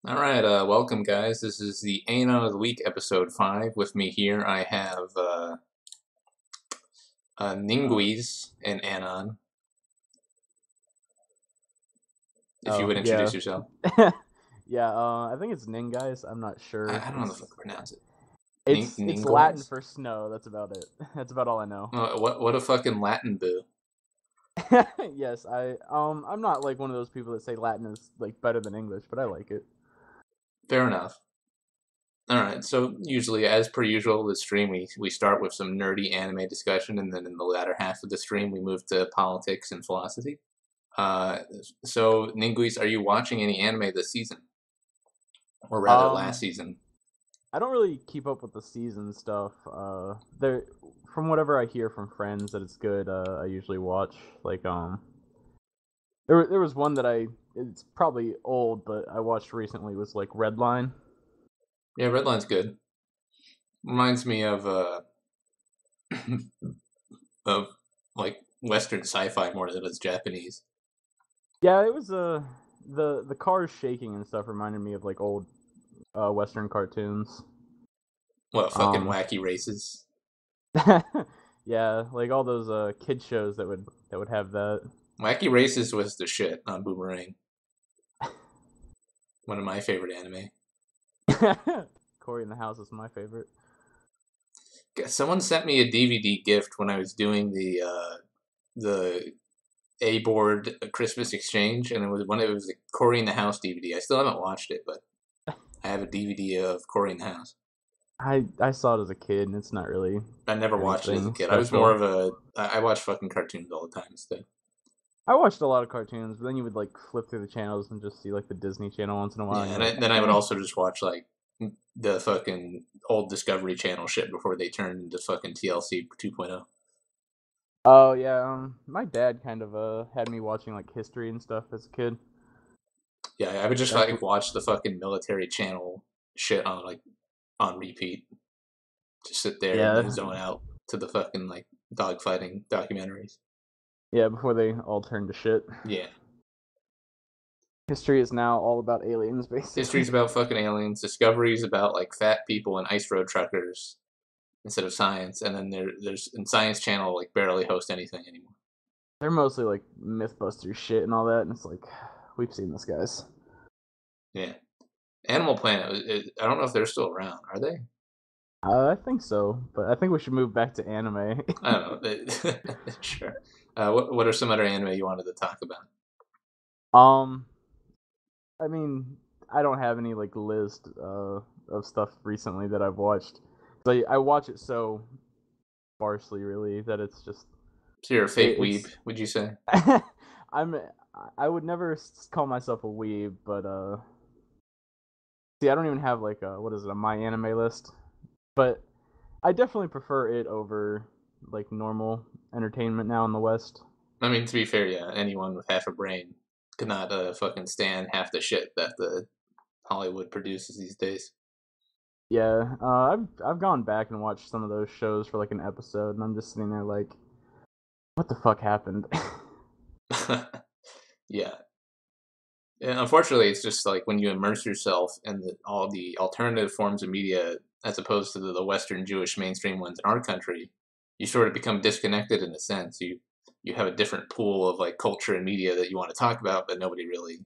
All right, welcome, guys. This is the Anon of the Week, episode 5. With me here, I have Ninguis and Anon. If you Oh, would yeah. introduce yourself. Yeah, I think it's Ning, guys. I'm not sure. I don't know the fuck to pronounce it. It's Latin Ninguis? for snow. That's about it. That's about all I know. What a fucking Latin boo. Yes, I'm not like one of those people that say Latin is like better than English, but I like it. Fair enough. All right, so usually, as per usual, the stream we start with some nerdy anime discussion, and then in the latter half of the stream, we move to politics and philosophy. Uh, so, Ninguis, are you watching any anime this season? Or rather, last Um, season? I don't really keep up with the season stuff. There, from whatever I hear from friends that it's good, I usually watch. Like, there was one that it's probably old, but I watched recently was like Redline. Yeah, Redline's good. Reminds me of like Western sci-fi more than it's Japanese. Yeah, it was the cars shaking and stuff reminded me of like old Western cartoons. What fucking Um, wacky races? yeah, like all those kid shows that would have that. Wacky Races was the shit on Boomerang. One of my favorite anime. Corey in the House is my favorite. Someone sent me a DVD gift when I was doing the A board Christmas exchange, and it was a Cory in the House DVD. I still haven't watched it, but I have a DVD of Cory in the House. I saw it as a kid, and it's not really I never watched it as a anything kid. I was more special. of I watched fucking cartoons all the time instead. I watched a lot of cartoons, but then you would like flip through the channels and just see like the Disney Channel once in a while, Yeah, and you're and like, then I would eh. also just watch like the fucking old Discovery Channel shit before they turned into fucking TLC 2.0. Oh yeah, my dad kind of had me watching like history and stuff as a kid. Yeah, I would just Back like watch the fucking military channel shit on repeat. Just sit there and then yeah, zone out to the fucking like dogfighting documentaries. yeah, before they all turned to shit. Yeah. History is now all about aliens, basically. History's about fucking aliens. Discovery's about like fat people and ice road truckers instead of science. And then there's in Science Channel like barely host anything anymore. They're mostly like MythBusters shit and all that, and it's like, we've seen this, guys. Yeah. Animal Planet. I don't know if they're still around. Are they? I think so, but I think we should move back to anime. I don't know. Sure. What are some other anime you wanted to talk about? um, I mean, I don't have any like list of stuff recently that I've watched. I watch it so sparsely, really, that it's just So you're a fake weeb, it's. would you say? I'm I would never call myself a weeb, but see, I don't even have like a what is it, a my anime list, but I definitely prefer it over like normal entertainment now in the West. I mean, to be fair, yeah, anyone with half a brain could not fucking stand half the shit that the Hollywood produces these days. Yeah, I've gone back and watched some of those shows for like an episode, and I'm just sitting there like, what the fuck happened? Yeah. And unfortunately, it's just like when you immerse yourself in all the alternative forms of media as opposed to the Western Jewish mainstream ones in our country, you sort of become disconnected in a sense. You have a different pool of like culture and media that you want to talk about, but nobody really,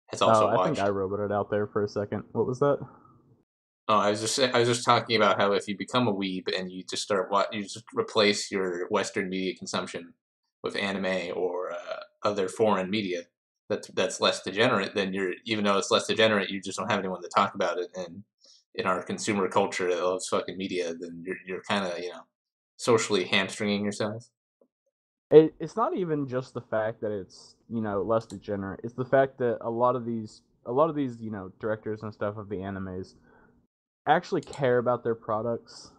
has Oh, also I think I watched. roboted out there for a second. What was that? Oh, I was just talking about how if you become a weeb and you just you just replace your Western media consumption with anime or other foreign media that's less degenerate, then you're even though it's less degenerate, you just don't have anyone to talk about it. And in our consumer culture that loves fucking media, then you're kind of socially hamstringing yourself. It's not even just the fact that it's less degenerate. It's the fact that a lot of these directors and stuff of the animes actually care about their products.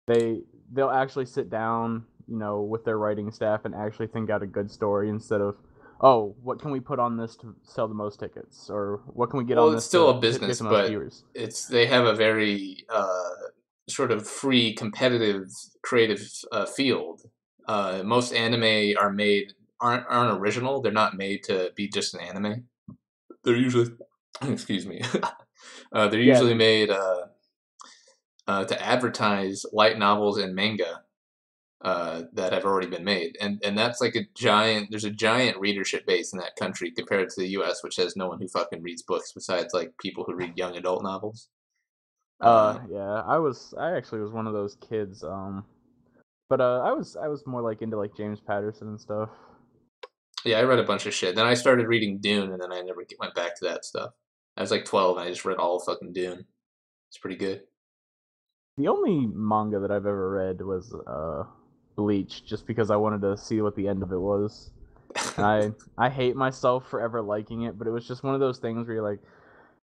They they'll actually sit down, with their writing staff and actually think out a good story instead of, oh, what can we put on this to sell the most tickets, or what can we get Well, on it's this still to a get business, the most but viewers. they have a very sort of free, competitive, creative field. Most anime aren't original. They're not made to be just an anime. they're usually, excuse me, they're Yeah, usually made to advertise light novels and manga that have already been made, and that's like a giant. There's a giant readership base in that country compared to the U.S., which has no one who fucking reads books besides like people who read young adult novels. yeah. I actually was one of those kids. But I was more like into like James Patterson and stuff. Yeah, I read a bunch of shit. Then I started reading Dune, and then I never went back to that stuff. I was like 12, and I just read all fucking Dune. It's pretty good. The only manga that I've ever read was Bleach, just because I wanted to see what the end of it was. And I hate myself for ever liking it, but it was just one of those things where you're like,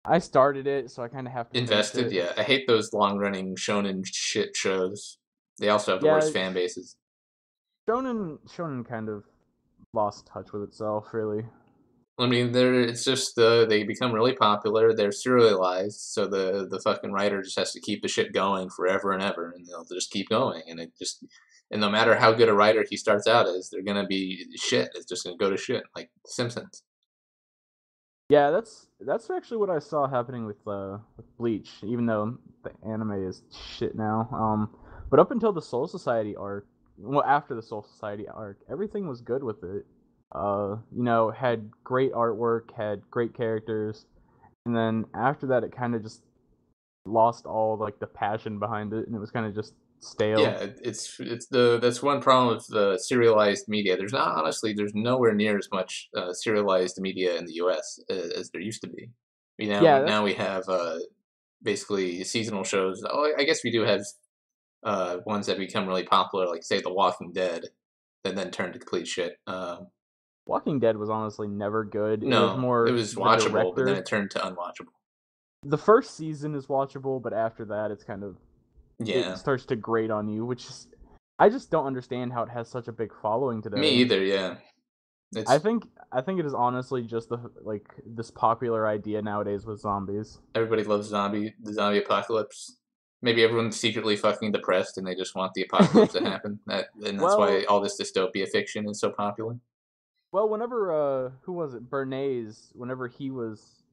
I started it, so I kind of have to finish Invested, it. yeah. I hate those long running shonen shit shows. They also have the worst Yeah, fan bases. Shonen kind of lost touch with itself, really. I mean, it's just they become really popular. They're serialized, so the fucking writer just has to keep the shit going forever and ever, and they'll just keep going. And no matter how good a writer he starts out as, they're gonna be shit. It's just gonna go to shit, like Simpsons. Yeah, that's actually what I saw happening with Bleach, even though the anime is shit now. But up until the Soul Society arc, well, after the Soul Society arc, everything was good with it. Had great artwork, had great characters, and then after that, it kind of just lost all like the passion behind it, and it was kind of just stale. Yeah, that's one problem with the serialized media. There's nowhere near as much serialized media in the U.S. As there used to be. Yeah, Now that's we have basically seasonal shows. Oh, I guess we do have ones that become really popular, like say The Walking Dead, that then turn to complete shit. Walking Dead was honestly never good. It was No, it more was the watchable, but then director. it turned to unwatchable. The first season is watchable, but after that, it's kind of it Yeah, starts to grate on you, which is I just don't understand how it has such a big following me today. either. Yeah, I it's think I think it is honestly just this popular idea nowadays with zombies. everybody loves the zombie apocalypse. Maybe everyone's secretly fucking depressed and they just want the apocalypse to happen. And that's why well, all this dystopia fiction is so popular. whenever who was it? Bernays, whenever he was,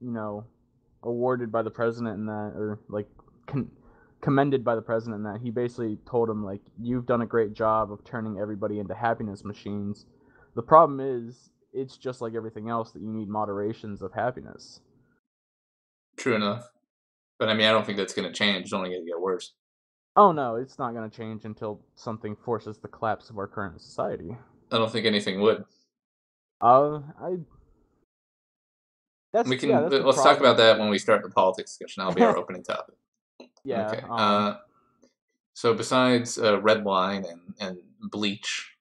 awarded by the president and that or like con- commended by the president and that he basically told him like you've done a great job of turning everybody into happiness machines. The problem is it's just like everything else that you need moderations of happiness. True enough. But I mean, I don't think that's going to change. It's only going to get worse. Oh no, it's not going to change until something forces the collapse of our current society. I don't think anything would. I that's We yeah, can that's the let's talk about problem. that when we start the politics discussion. That'll be our opening topic. Yeah, Okay. So besides Red Line and Bleach,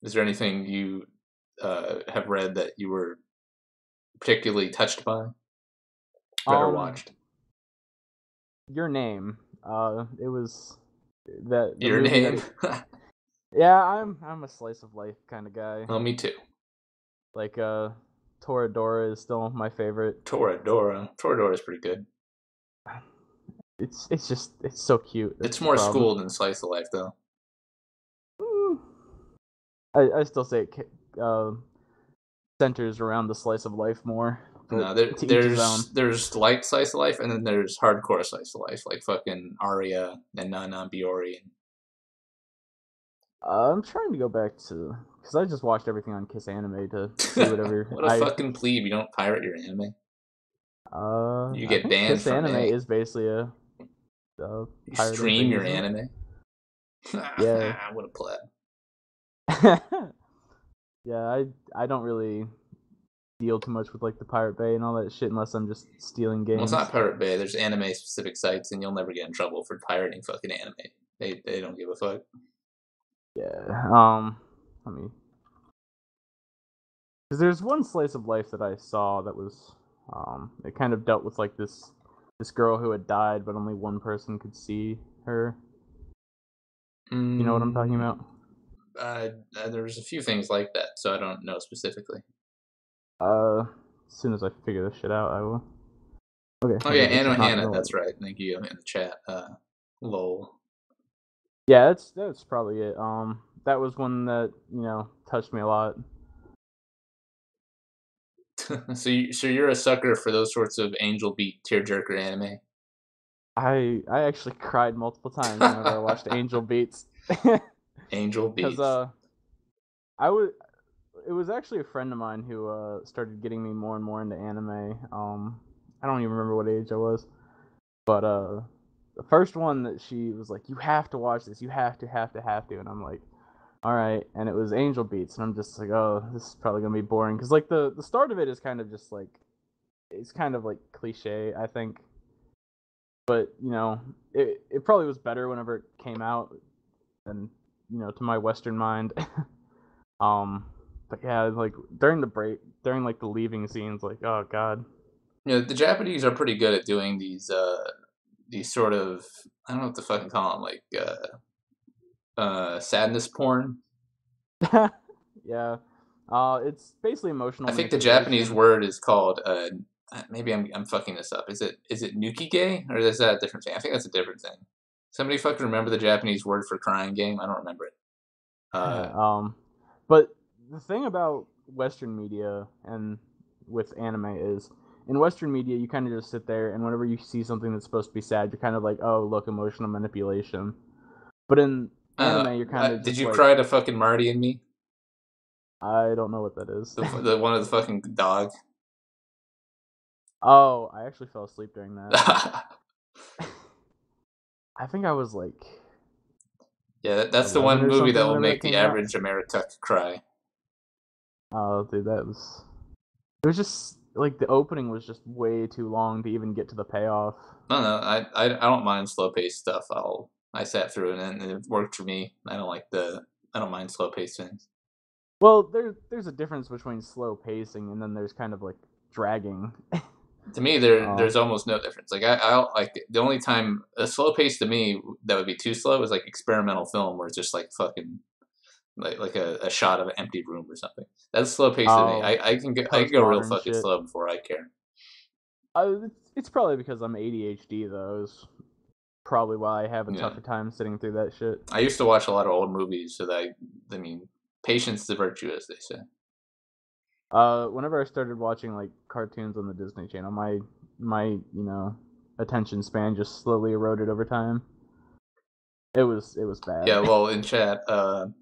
is there anything you have read that you were particularly touched by, read or um watched? Your Name. It was the Your movie that name? it. Yeah, I'm a slice of life kind of guy. Well, me too. Like Toradora is still my favorite. Toradora. Toradora is pretty good. It's so cute. That's It's the more problem. school than slice of life, though. Mm, I still say it centers around the slice of life more, but No, to each his own. there's light slice of life, and then there's hardcore slice of life, like fucking Arya and Nana Biori. I'm trying to go back to because I just watched everything on Kiss Anime to see whatever What a fucking plebe! You don't pirate your anime. You I get think banned Kiss from Anime A. is basically a You pirating stream thing, your isn't it? anime. Yeah. What a pleb. Yeah, I don't really deal too much with like the Pirate Bay and all that shit unless I'm just stealing Well, it's not games. Pirate Bay. There's anime specific sites, and you'll never get in trouble for pirating fucking anime. They don't give a fuck. Yeah. Let me. Because there's one slice of life that I saw that was it kind of dealt with like this girl who had died, but only one person could see her. You know what I'm talking Mm, about? there's a few things like that, so I don't know specifically. Uh, as soon as I figure this shit out, I will. Oh yeah, Okay, this is Anno not Hannah. relevant. That's right. Thank you in the chat. Lol. Yeah, that's probably it. That was one that touched me a lot. So you're a sucker for those sorts of angel beat tearjerker anime. I actually cried multiple times whenever I watched Angel Beats. Angel Cuz beats. I was it was actually a friend of mine who started getting me more and more into anime. I don't even remember what age I was, but the first one that she was like, "You have to watch this. You have to," and I'm like, "All right." And it was Angel Beats, and I'm just like, "Oh, this is probably gonna be boring," because like the start of it is kind of just like it's kind of like cliche, I think. But it probably was better whenever it came out, and to my Western mind. um, but yeah, like during the break, during like the leaving scenes, like oh god. The Japanese are pretty good at doing these sort of, I don't know what to fucking call them, like sadness porn. Yeah, it's basically emotional I think the Japanese manipulation. word is called maybe I'm fucking this up. Is it nukige, or is that a different thing? I think that's a different thing. Somebody fucking remember the Japanese word for crying game? I don't remember it. Uh, But the thing about Western media and with anime is, in Western media, you kind of just sit there, and whenever you see something that's supposed to be sad, you're kind of like, oh, look, emotional manipulation. But in anime, you're kind of did just you like, cry to fucking Marty and Me? I don't know what that is. The one of the fucking dog. Oh, I actually fell asleep during that. I think I was like Yeah, that's the 11 one or movie that something will whenever that make the came out. average Amerituck cry. Oh, dude, it was just like the opening was just way too long to even get to the payoff. No, no, I don't mind slow paced stuff. I sat through it and it worked for me. I don't mind slow paced things. Well, there's a difference between slow pacing and then there's kind of like dragging. To me, uh, there's almost no difference. Like I like the only time a slow pace to me that would be too slow is like experimental film where it's just like fucking like a shot of an empty room or something. That's slow pace to me. oh, I can go real postmodern fucking shit. slow before I care. It's probably because I'm ADHD though. Is probably why I have a Yeah, tougher time sitting through that shit. I used to watch a lot of old movies, so that I mean, patience is the virtue, as they say. Whenever I started watching like cartoons on the Disney Channel, my attention span just slowly eroded over time. It was bad. Yeah, well, in chat, oh,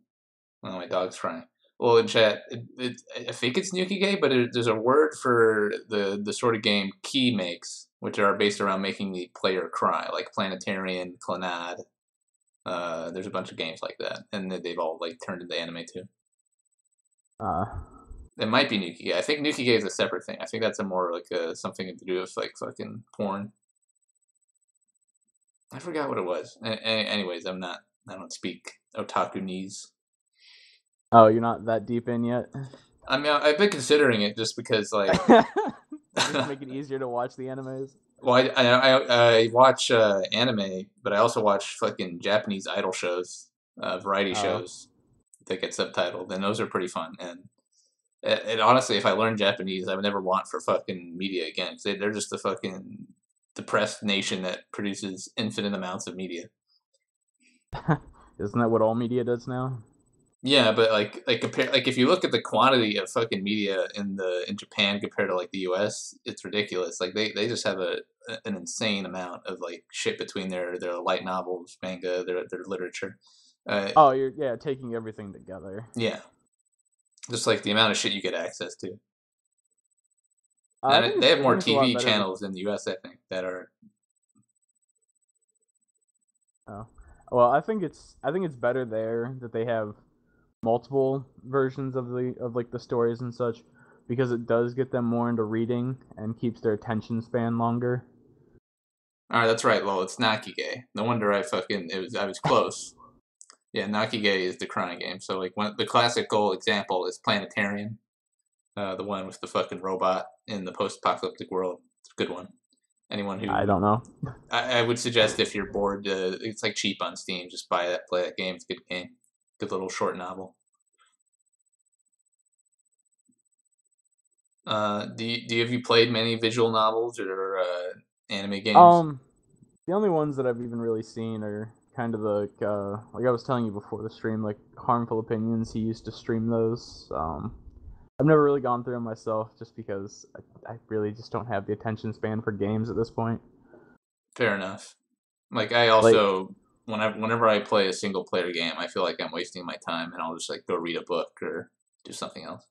my dog's crying. Well, in chat, I think it's Nuki but there's a word for the sort of game Key makes, which are based around making the player cry, like Planetarian, Clannad. There's a bunch of games like that, and they've all like turned into anime too. uh, It might be Nuki. I think Nuki is a separate thing. I think that's a more like something to do with like fucking porn. I forgot what it was. Anyways, I'm not. I don't speak otakunese. oh, you're not that deep in yet. I mean, I've been considering it just because like. Just to make it easier to watch the animes. Well, I watch anime, but I also watch fucking Japanese idol shows, variety Oh, shows that get subtitled, and those are pretty fun. And honestly, if I learned Japanese, I would never want for fucking media again, because they're just a fucking depressed nation that produces infinite amounts of media. isn't that what all media does now? Yeah, but compare like if you look at the quantity of fucking media in Japan compared to like the U.S., it's ridiculous. Like they just have an insane amount of like shit between their light novels, manga, their literature. Uh, Oh, you're yeah taking everything together. yeah, just like the amount of shit you get access to, I think and they it's have I more think it's a lot TV better. channels in the U.S. I think that are. Oh, well, I think it's better there that they have multiple versions of like the stories and such, because it does get them more into reading and keeps their attention span longer. All right, that's right. Well, it's Nakige. No wonder I was close. Yeah, Nakige is the crying game. So like the classical example is Planetarian. The one with the fucking robot in the post-apocalyptic world. It's a good one. Anyone I who don't know. I would suggest if you're bored, it's like cheap on Steam. Just buy that, play that game. It's a good game. Good little short novel. Do you have you played many visual novels or anime games? Um, the only ones that I've even really seen are kind of like I was telling you before the stream, like harmful opinions. He used to stream those. I've never really gone through them myself, just because I really just don't have the attention span for games at this point. Fair enough. Like I Like, also whenever I play a single player game, I feel like I'm wasting my time, and I'll just like go read a book or do something else.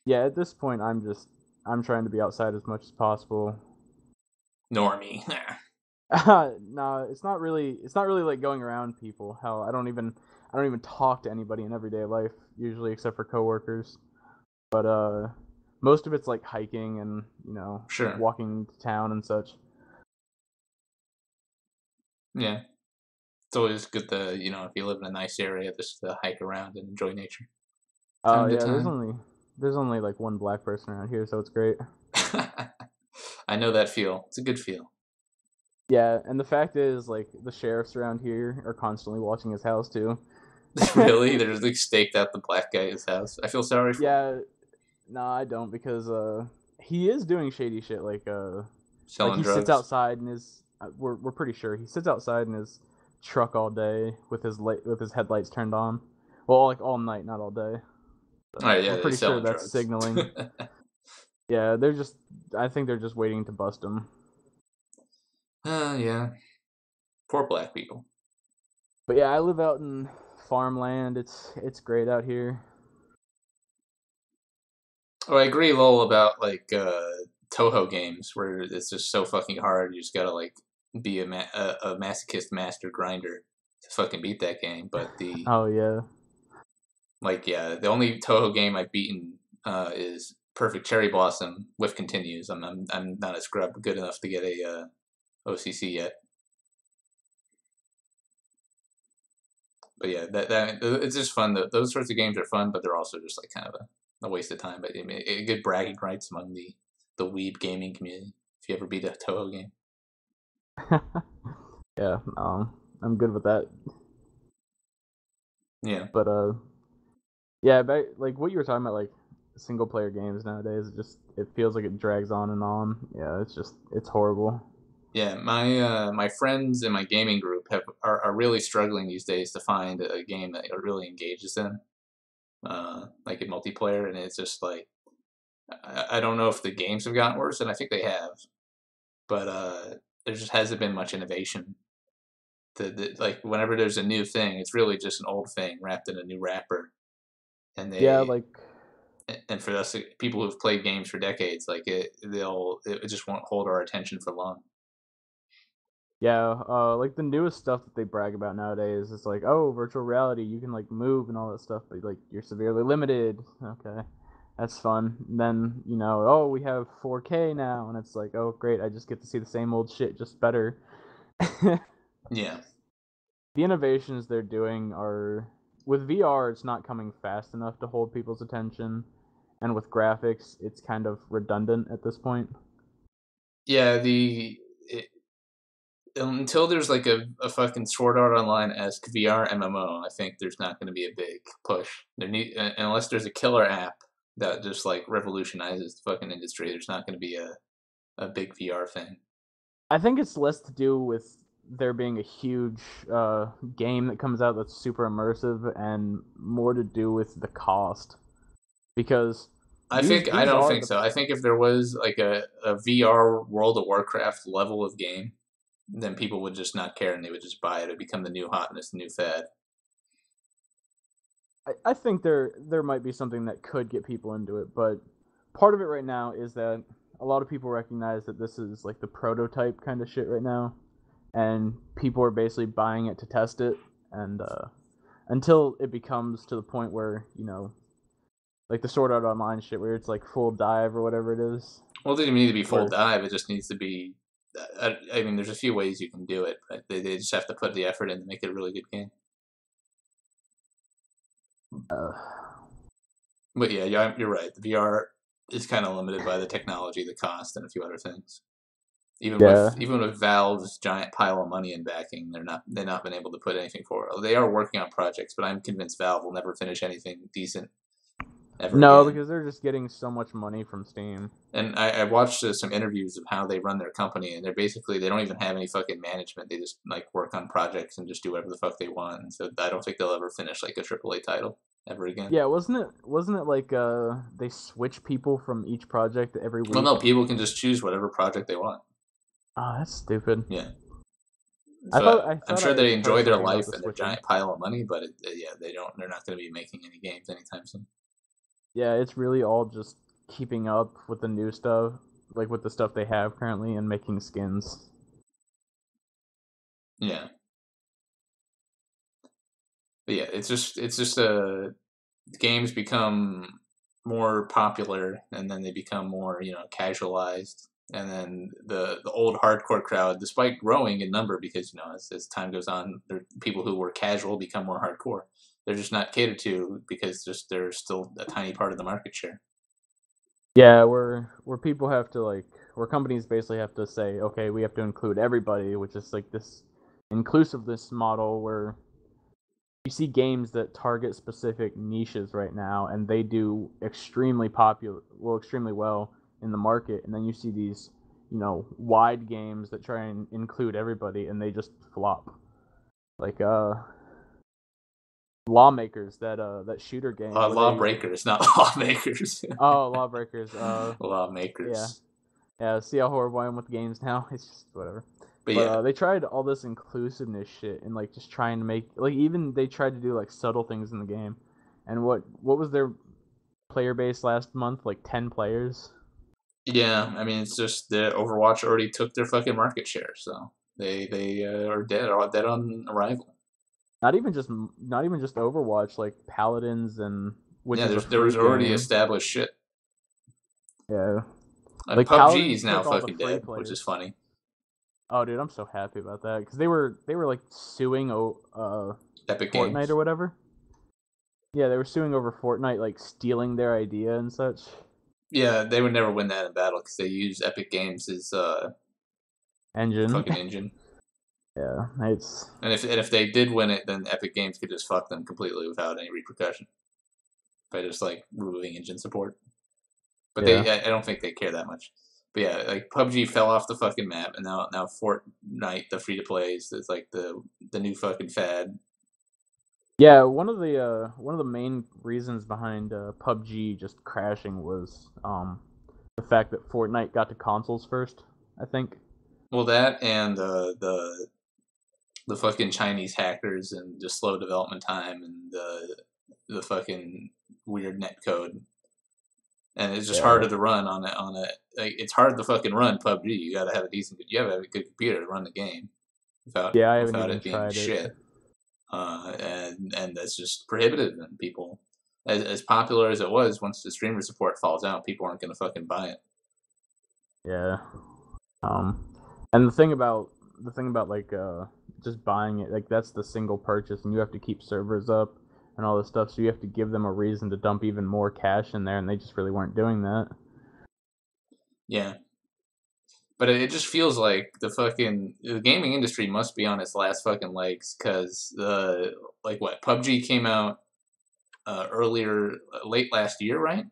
yeah, at this point, I'm trying to be outside as much as possible. Normie. No, it's not really like going around people. Hell, I don't even talk to anybody in everyday life usually, except for coworkers. But most of it's like hiking and Sure. walking to town and such. Yeah. It's always good to, if you live in a nice area, just to hike around and enjoy nature. Oh Time to yeah, time. there's only like one black person around here, so it's great. I know that feel. It's a good feel. Yeah, and the fact is, like, the sheriffs around here are constantly watching his house too. Really? There's like staked out the black guy at his house. I feel sorry for him. Yeah, no, I don't, because he is doing shady shit, like Selling he sits drugs. outside in his we're pretty sure he sits outside in his truck all day with with his headlights turned on. Well, like all night, not all day. Oh So yeah, we're they're pretty sure selling that's drugs. signaling. Yeah, they're just I think they're just waiting to bust him. Yeah. Poor black people. But yeah, I live out in farmland. It's great out here. Oh, I agree, lol, about like Toho games where it's just so fucking hard. You just gotta like be a masochist master grinder to fucking beat that game. But Oh yeah. the only Toho game I've beaten is Perfect Cherry Blossom with continues. I'm not a scrub good enough to get a OCC yet. But yeah, that it's just fun. Those sorts of games are fun, but they're also just like kind of a waste of time. But I mean, good bragging rights among the weeb gaming community. If you ever beat a Toho game, Yeah, I'm good with that. yeah, But yeah, like what you were talking about, like single player games nowadays, it feels like it drags on and on. Yeah, it's horrible. yeah. My friends in my gaming group are really struggling these days to find a game that really engages them, like in multiplayer, and it's just like I don't know if the games have gotten worse, and I think they have, but there just hasn't been much innovation. Like whenever there's a new thing, it's really just an old thing wrapped in a new wrapper. And Yeah, they like and for us people who've played games for decades, like it just won't hold our attention for long. yeah, like the newest stuff that they brag about nowadays is like, oh, virtual reality, you can like move and all that stuff, but like you're severely limited. Okay, that's fun. And then oh, we have 4K now, and it's like, oh, great, I just get to see the same old shit, just better. Yeah, The innovations they're doing are with VR, it's not coming fast enough to hold people's attention, and with graphics, it's kind of redundant at this point. yeah. It, until there's like a fucking Sword Art Online esque VR MMO, I think there's not going to be a big push. There need unless there's a killer app that just like revolutionizes the fucking industry. There's not going to be a big VR thing. I think it's less to do with there being a huge game that comes out that's super immersive, and more to do with the cost, because I these don't are think the so. I think if there was like a VR World of Warcraft level of game, then people would just not care and they would just buy it. It would become the new hotness, the new fad. I think there might be something that could get people into it, but part of it right now is that a lot of people recognize that this is like the prototype kind of shit right now, and people are basically buying it to test it, and until it becomes to the point where like the Sword Art Online shit, where it's like full dive or whatever it is, Well, it doesn't need to be full where dive. It just needs to be. I mean, there's a few ways you can do it, but they just have to put the effort in to make it a really good game. uh, But yeah, you're right. The VR is kind of limited by the technology, the cost, and a few other things. yeah, Even with Valve's giant pile of money and backing, they've not been able to put anything forward. They are working on projects, but I'm convinced Valve will never finish anything decent. ever No, again. because they're just getting so much money from Steam. And I watched some interviews of how they run their company, and they don't even have any fucking management. They just like work on projects and just do whatever the fuck they want. And so I don't think they'll ever finish like a AAA title ever again. Yeah, wasn't it like they switch people from each project every Well, no, week? people can just choose whatever project they want. Oh, that's stupid. Yeah. I So thought I I'm thought sure I they had heard enjoy their something about life the and their switching. giant pile of money, but yeah, they're not going to be making any games anytime soon. Yeah, it's really all just keeping up with the new stuff, like with the stuff they have currently, and making skins. Yeah, but yeah, it's just games become more popular, and then they become more casualized, and then the old hardcore crowd, despite growing in number, because as time goes on, people who were casual become more hardcore. They're just not catered to because just they're still a tiny part of the market share. Yeah, where people have to where companies basically have to say, okay, we have to include everybody, which is like this inclusiveness model where you see games that target specific niches right now, and they do extremely well in the market, and then you see these, wide games that try and include everybody, and they just flop. Like Lawmakers, that shooter game where they Lawbreakers, not lawmakers. Lawbreakers, yeah. Lawmakers. Yeah, see how horrible I am with games now? It's just whatever. But But yeah, they tried all this inclusiveness shit and just trying to make even they tried to do subtle things in the game. And what was their player base last month? Like 10 players. yeah. I mean, it's just the Overwatch already took their fucking market share, so they are dead on arrival. Not even just Overwatch, like Paladins, and which Yeah, is a there free was already game. established shit, Yeah. and Like PUBG is Paladins now took all the fucking free dead, which is players. funny. Oh, dude, I'm so happy about that cuz they were like suing Epic Fortnite Games. or whatever. Yeah, they were suing over Fortnite, like stealing their idea and such. Yeah, they would never win that in battle because they use Epic Games as Engine. fucking engine. Yeah, it's And if they did win it, then Epic Games could just fuck them completely without any repercussion by just like removing engine support. But yeah. I don't think they care that much. But yeah, like PUBG fell off the fucking map, and now Fortnite, the free to play, is like the new fucking fad. Yeah, one of the main reasons behind PUBG just crashing was the fact that Fortnite got to consoles first, I think. Well, that and the fucking Chinese hackers and just slow development time and the fucking weird net code, and it's just Yeah. harder to run on a like it's hard to fucking run PUBG. You gotta have a good computer to run the game Yeah, I haven't without even it being tried it. shit. And that's just prohibitive. And people, as popular as it was, once the streamer support falls out, people aren't gonna fucking buy it. Yeah. Um and the thing about just buying it, like that's the single purchase and you have to keep servers up and all this stuff, so you have to give them a reason to dump even more cash in there, and they just really weren't doing that. Yeah, but it just feels like the gaming industry must be on its last fucking legs because the like what PUBG came out late last year, right?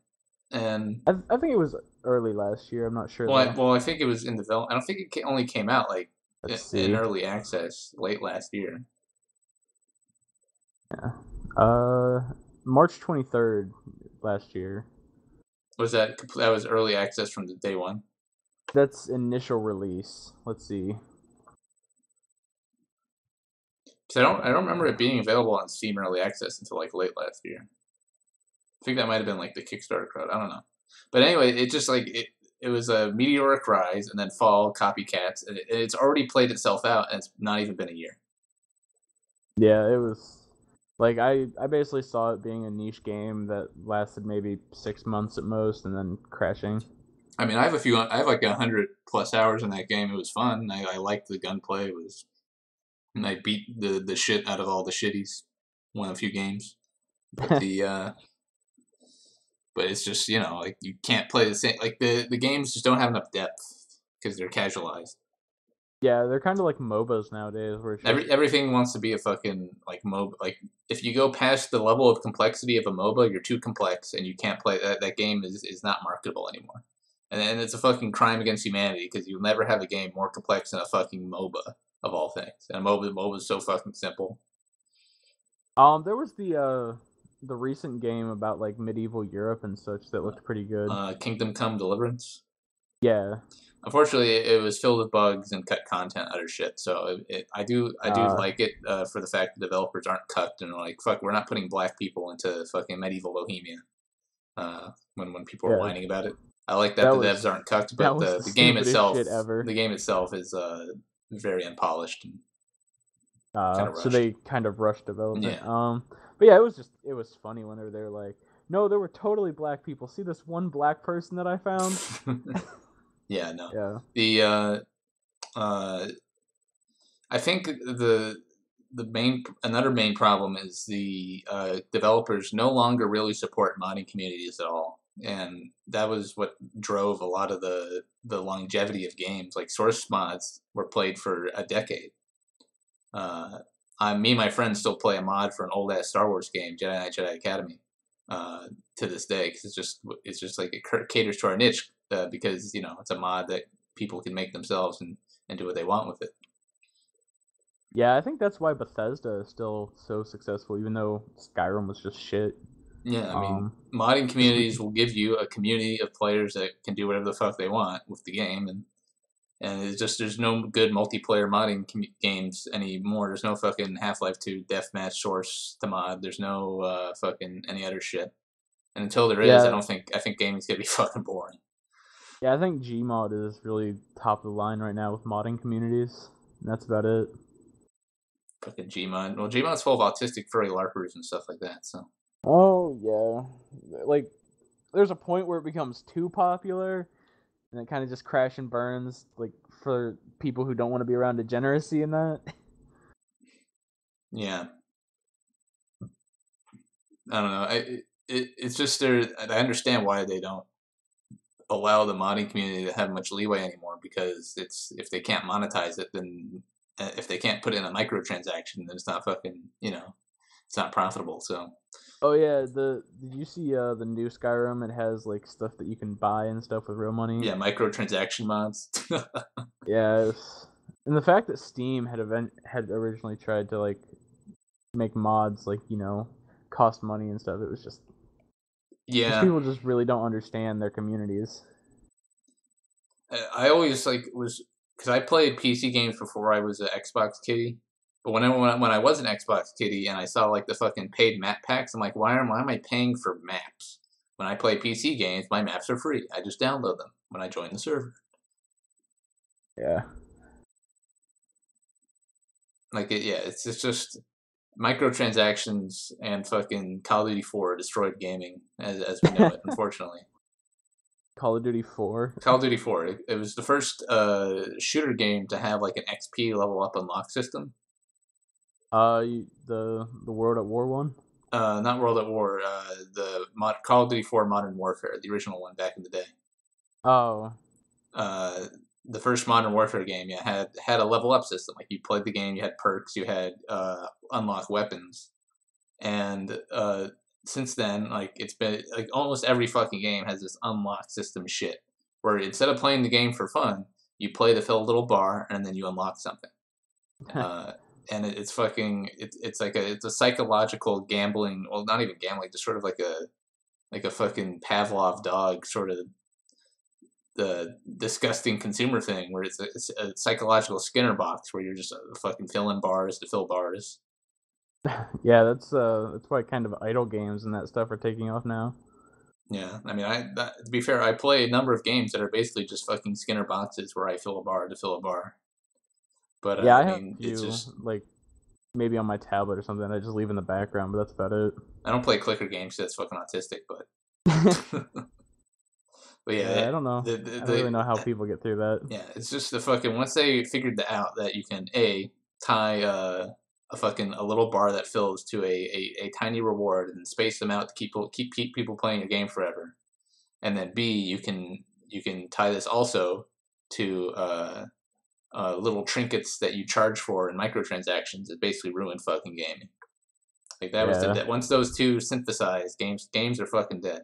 And I think it was early last year, I'm not sure though. well, I think it was in development. I don't think only came out like Let's in see. early access late last year. Yeah. Uh, March 23rd last year. Was that was early access from the day one? That's initial release. Let's see. Because I don't remember it being available on Steam early access until like late last year. I think that might have been like the Kickstarter crowd. I don't know. But anyway, it just like it was a meteoric rise and then fall copycats, and it's already played itself out, and it's not even been a year. Yeah, it was like I basically saw it being a niche game that lasted maybe 6 months at most, and then crashing. I mean, I have like 100+ hours in that game. It was fun. I liked the gunplay. It was, and I beat the shit out of all the shitties. Won a few games, but but it's just like you can't play the same. Like the games just don't have enough depth because they're casualized. Yeah, they're kind of like MOBAs nowadays, where it's just Everything wants to be a fucking like MOBA. Like if you go past the level of complexity of a MOBA, you're too complex and you can't play that. That game is not marketable anymore. And then it's a fucking crime against humanity because you'll never have a game more complex than a fucking MOBA of all things. And a MOBA is so fucking simple. there was the recent game about like medieval Europe and such that looked pretty good. Kingdom Come Deliverance. Yeah. Unfortunately, it was filled with bugs and cut content out of shit. So I do Uh, like it for the fact the developers aren't cut and are like, fuck, we're not putting black people into fucking medieval Bohemia. When people are yeah. whining about it, I like that That the devs was aren't cucked, that but was the the stupidest shit the ever. game itself is very unpolished and kind of So rushed. they kind of rushed development. Yeah. But yeah, it was funny whenever they were like, no, there were totally black people. See this one black person that I found? Yeah, no. Yeah. The uh, I think the main another main problem is the developers no longer really support modding communities at all, and that was what drove a lot of the longevity of games. Like source mods were played for a decade. Uh, me and my friends still play a mod for an old ass Star Wars game, Jedi Knight Jedi Academy, to this day because it's just like it caters to our niche because it's a mod that people can make themselves and do what they want with it. Yeah, I think that's why Bethesda is still so successful, even though Skyrim was just shit. Yeah, I mean, Um, modding because communities will give you a community of players that can do whatever the fuck they want with the game, and it's just there's no good multiplayer modding games anymore. There's no fucking Half-Life 2 deathmatch source to mod. There's no fucking any other shit. And until there is, yeah, I think gaming's gonna be fucking boring. yeah, I think Gmod is really top of the line right now with modding communities. And that's about it. Fucking Gmod. Well, Gmod's full of autistic furry larpers and stuff like that. So Oh yeah, like there's a point where it becomes too popular, and it kind of just crash and burns, like for people who don't want to be around degeneracy in that. yeah, I don't know. It's just there. I understand why they don't allow the modding community to have much leeway anymore because it's if they can't monetize it, then if they can't put in a microtransaction, then it's not fucking it's not profitable. So Oh yeah, the did you see the new Skyrim? It has like stuff that you can buy and stuff with real money. yeah, microtransaction mods. Yes, and the fact that Steam had originally tried to like make mods like cost money and stuff. It was just these Yeah, people just really don't understand their communities. I always like was because I played PC games before I was an Xbox kiddie. But when I was an Xbox kiddie and I saw like the fucking paid map packs, I'm like, why am I paying for maps? When I play PC games, my maps are free. I just download them when I join the server. Yeah. Yeah, it's just microtransactions and fucking Call of Duty 4 destroyed gaming as we know it, unfortunately. Call of Duty 4. Call of Duty 4, it was the first shooter game to have like an XP level up unlock system. The World at War one. Not World at War, Call of Duty 4 Modern Warfare, the original one back in the day. Oh, Uh, the first Modern Warfare game, yeah, had a level up system. Like you played the game, you had perks, you had unlock weapons, and since then, like it's been like almost every fucking game has this unlock system shit, where instead of playing the game for fun, you play to fill a little bar and then you unlock something. Uh, and it's fucking it's like it's a psychological gambling. Well, not even gambling, just sort of like a fucking Pavlov dog sort of the disgusting consumer thing where it's a psychological Skinner box where you're just fucking filling bars to fill bars. yeah. That's why kind of idle games and that stuff are taking off now. Yeah, I mean, to be fair, I play a number of games that are basically just fucking Skinner boxes where I fill a bar to fill a bar. But Yeah, I I have a mean, it's few just like maybe on my tablet or something. I just leave in the background, but that's about it. I don't play clicker games. 'Cause that's fucking autistic. But yeah, Yeah, I don't know. I don't really know how people get through that. yeah, it's just the fucking once they figured out that you can tie a fucking a little bar that fills to a tiny reward and space them out to keep people playing your game forever, and then B you can tie this also to little trinkets that you charge for in microtransactions, it basically ruined fucking gaming. Like that was Yeah. the once those two synthesized, games are fucking dead.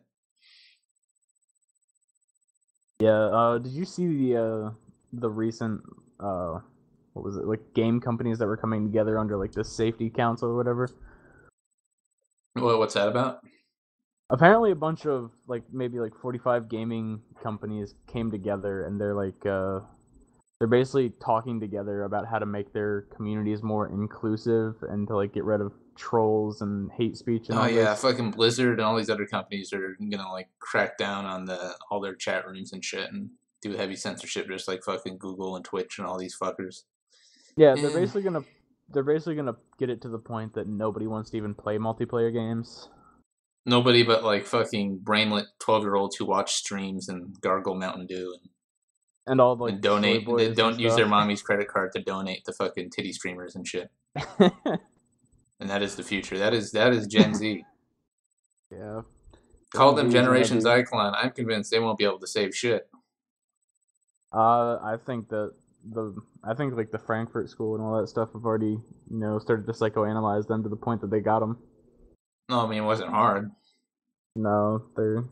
Yeah. Did you see the recent what was it, like, game companies that were coming together under like the safety council or whatever? Well, what's that about? Apparently, a bunch of like maybe like 45 gaming companies came together, and they're basically talking together about how to make their communities more inclusive and to like get rid of trolls and hate speech and Oh all yeah, this. fucking Blizzard and all these other companies are gonna like crack down on all their chat rooms and shit and do heavy censorship, just like fucking Google and Twitch and all these fuckers. Yeah, Eh. they're basically gonna get it to the point that nobody wants to even play multiplayer games. Nobody but like fucking brainlet 12-year-olds who watch streams and gargle Mountain Dew And all like and the soy donate. They boys and don't use their stuff. mommy's credit card to donate to fucking titty streamers and shit. And that is the future. That is Gen Z. Yeah, Call Gen Z them is gonna Generations be. Icon. I'm convinced they won't be able to save shit. I think that I think like the Frankfurt School and all that stuff have already started to psychoanalyze them to the point that they got them. No, I mean it wasn't hard. No, they're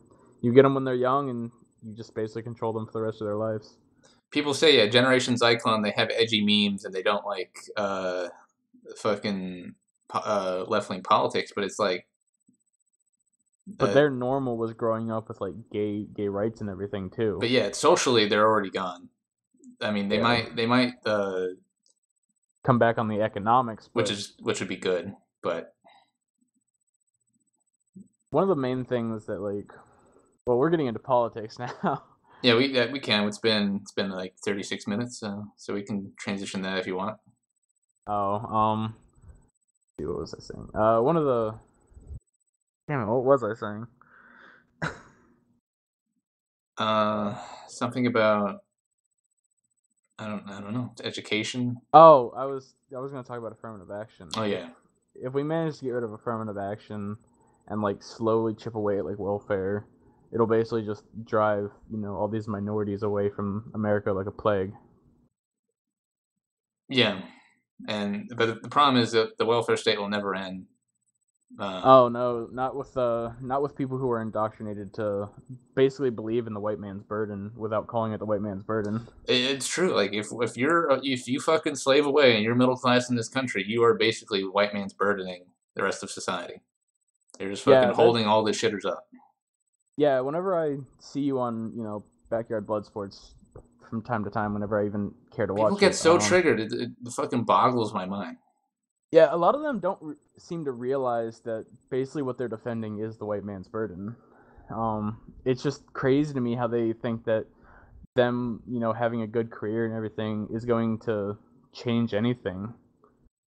you get them when they're young, and you just basically control them for the rest of their lives. People say yeah, Generations Icon. They have edgy memes and they don't like fucking left wing politics, but it's like But uh, their normal was growing up with like gay rights and everything too. but yeah, socially they're already gone. I mean, Yeah, they might come back on the economics, but which would be good, but one of the main things that like, well, we're getting into politics now. yeah, we can. It's been like 36 minutes, so we can transition that if you want. Oh, what was I saying? One of the damn it, what was I saying? Something about I don't know education. Oh, I was gonna talk about affirmative action. Oh yeah, If we manage to get rid of affirmative action and like slowly chip away at like welfare, it'll basically just drive all these minorities away from America like a plague. yeah, and but the problem is that the welfare state will never end. Oh no, not with people who are indoctrinated to basically believe in the white man's burden without calling it the white man's burden. It's true. Like if you fucking slave away and you're middle class in this country, you are basically white man's burdening the rest of society. They're just fucking Yeah, holding all the shitters up. yeah. Whenever I see you on backyard blood sports from time to time, whenever I even care to People watch get it, so triggered. It fucking boggles my mind. yeah, a lot of them don't seem to realize that basically what they're defending is the white man's burden. It's just crazy to me how they think that them, having a good career and everything is going to change anything.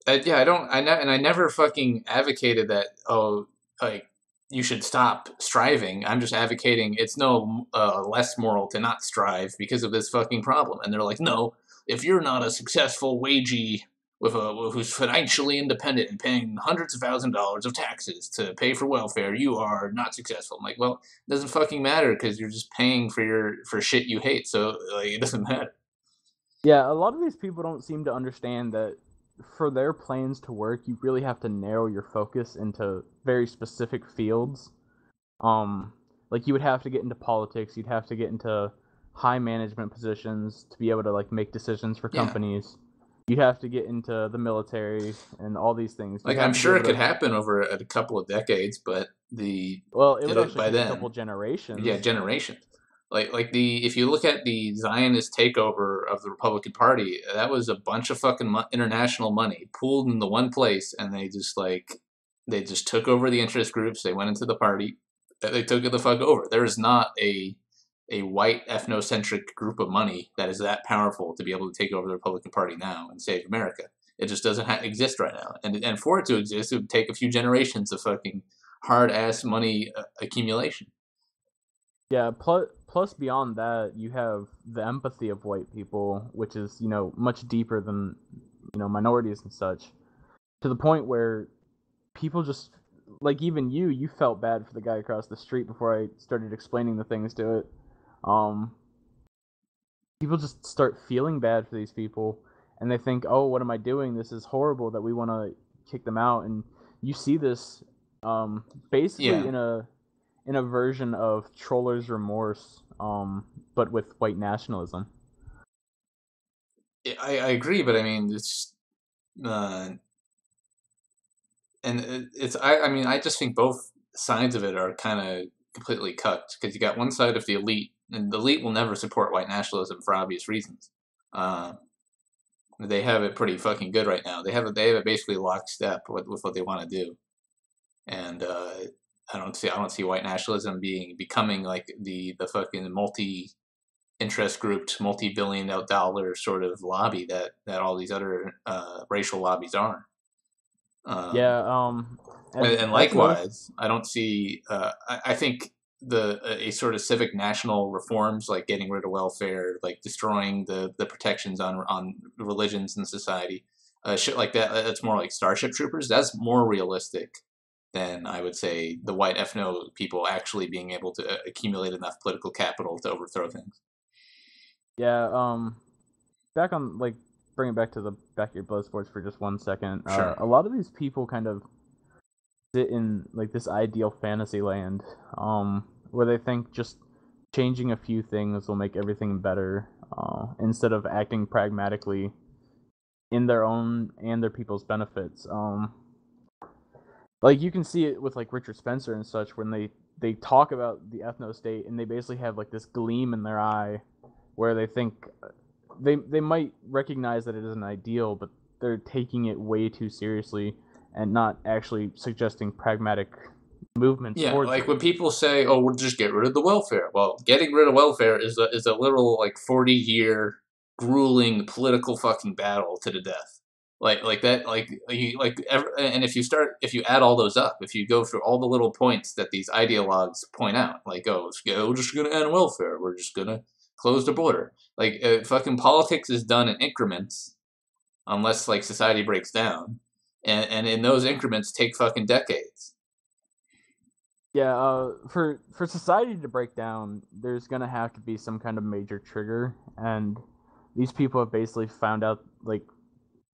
Yeah, I don't. And I never fucking advocated that. Oh, like you should stop striving. I'm just advocating it's no less moral to not strive because of this fucking problem. And they're like, no, if you're not a successful wagee who's financially independent and paying hundreds of $1,000s of taxes to pay for welfare, you are not successful. I'm like, well, it doesn't fucking matter because you're just paying for shit you hate. So like, it doesn't matter. Yeah, a lot of these people don't seem to understand that for their plans to work, you really have to narrow your focus into very specific fields. Um, like you would have to get into politics, you'd have to get into high management positions to be able to like make decisions for Yeah. companies. You'd have to get into the military and all these things. You'd Like I'm have to be sure able it could to. happen over a couple of decades, but Well, it would it actually by take a couple then, yeah, generations. generations. Like the if you look at the Zionist takeover of the Republican Party, that was a bunch of fucking international money pooled into one place, and they just took over the interest groups. They went into the party, they took it the fuck over. There is not a white ethnocentric group of money that is that powerful to be able to take over the Republican Party now and save America. It just doesn't exist right now, and for it to exist, it would take a few generations of fucking hard ass money accumulation. Yeah, plus beyond that, you have the empathy of white people, which is, much deeper than, minorities and such, to the point where people just like even you felt bad for the guy across the street before I started explaining the things to it. Um people just start feeling bad for these people, and they think, "Oh, what am I doing? This is horrible." That we want to kick them out, and you see this basically Yeah, in a version of Troller's Remorse, but with white nationalism. I agree, but I mean, uh, it's I mean, I just think both sides of it are kind of completely cucked because you got one side of the elite, and the elite will never support white nationalism for obvious reasons. Uh, they have it pretty fucking good right now. They have it basically lockstep with what they want to do, and I don't see white nationalism becoming like the fucking interest grouped multi-billion dollar sort of lobby that all these other racial lobbies are. Um, Yeah, and that's another. likewise, I don't see. I think the a sort of civic national reforms, like getting rid of welfare, like destroying the protections on religions in society, shit like that. That's more like Starship Troopers. That's more realistic than I would say the white ethno people actually being able to accumulate enough political capital to overthrow things. Yeah, back on like bring it back to the back of your blood sports for just 1 second. Sure. A lot of these people kind of sit in like this ideal fantasy land, where they think just changing a few things will make everything better, instead of acting pragmatically in their own and their people's benefits. Like you can see it with like Richard Spencer and such when they talk about the ethno state and they basically have like this gleam in their eye where they think they might recognize that it is an ideal, but they're taking it way too seriously and not actually suggesting pragmatic movements Yeah, towards like it. when people say, "Oh, we'll just get rid of the welfare." Well, getting rid of welfare is a literal like 40-year grueling political fucking battle to the death. Like that and if you add all those up, if you go through all the little points that these ideologues point out, like, "Oh, we're just going to end welfare. We're just going to close the border." Like fucking politics is done in increments unless like society breaks down. And in those increments take fucking decades. Yeah, for society to break down, there's gonna have to be some kind of major trigger, and these people have basically found out like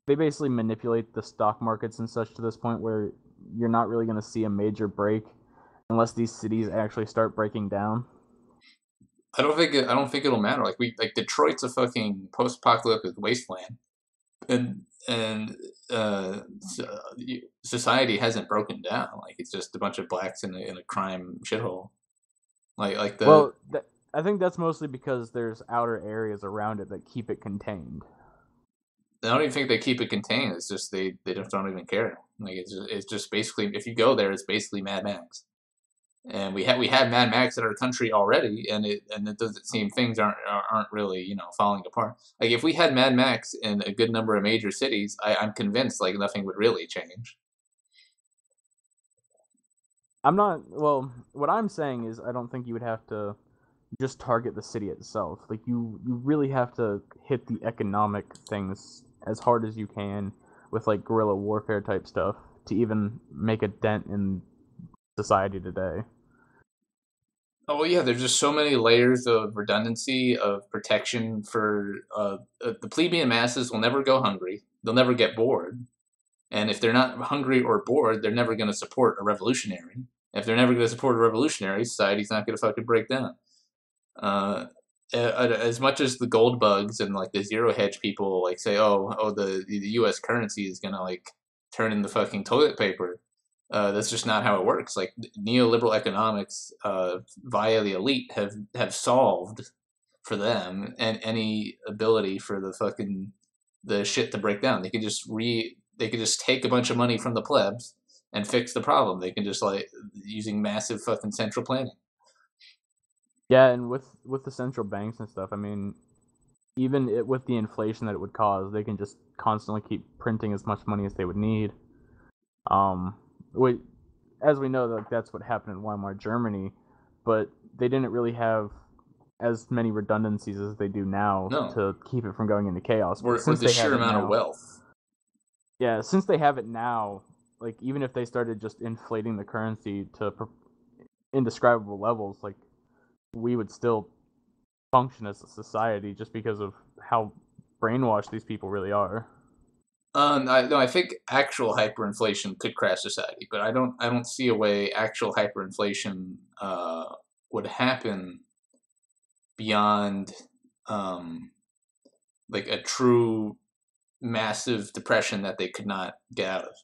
they basically manipulate the stock markets and such to this point where you're not really gonna see a major break unless these cities actually start breaking down. I don't think it'll matter. Like Detroit's a fucking post-apocalyptic wasteland, and society hasn't broken down. Like it's just a bunch of blacks in a crime shithole. Like the Well, I think that's mostly because there's outer areas around it that keep it contained. I don't even think they keep it contained. It's just they just don't even care. Like it's just basically if you go there, it's basically Mad Max. And we had Mad Max in our country already, and it doesn't seem things aren't really falling apart. Like if we had Mad Max in a good number of major cities, I'm convinced like nothing would really change. I'm not. Well, what I'm saying is, I don't think you would have to just target the city itself. Like you really have to hit the economic things as hard as you can with like guerrilla warfare type stuff to even make a dent in society today. Oh well, yeah, there's just so many layers of redundancy of protection for the plebeian masses will never go hungry. They'll never get bored, and if they're not hungry or bored, they're never going to support a revolutionary. If they're never going to support a revolutionary, society's not going to fucking break down. Uh, as much as the gold bugs and like the zero hedge people like say, oh, the U.S. currency is gonna like turn into fucking toilet paper. That's just not how it works. Like neoliberal economics, via the elite, have solved for them and any ability for the shit to break down. They could just take a bunch of money from the plebs and fix the problem. They can just like using massive fucking central planning. Yeah, and with the central banks and stuff, I mean, even with the inflation that it would cause, they can just constantly keep printing as much money as they would need. Um, we, as we know, like that's what happened in Weimar Germany, but they didn't really have as many redundancies as they do now No, to keep it from going into chaos. But with since the they have sheer it amount of now, wealth. yeah, since they have it now, like even if they started just inflating the currency to indescribable levels, like we would still function as a society just because of how brainwashed these people really are. No, I think actual hyperinflation could crash society, but I don't see a way actual hyperinflation would happen beyond um, like a true massive depression that they could not get out of.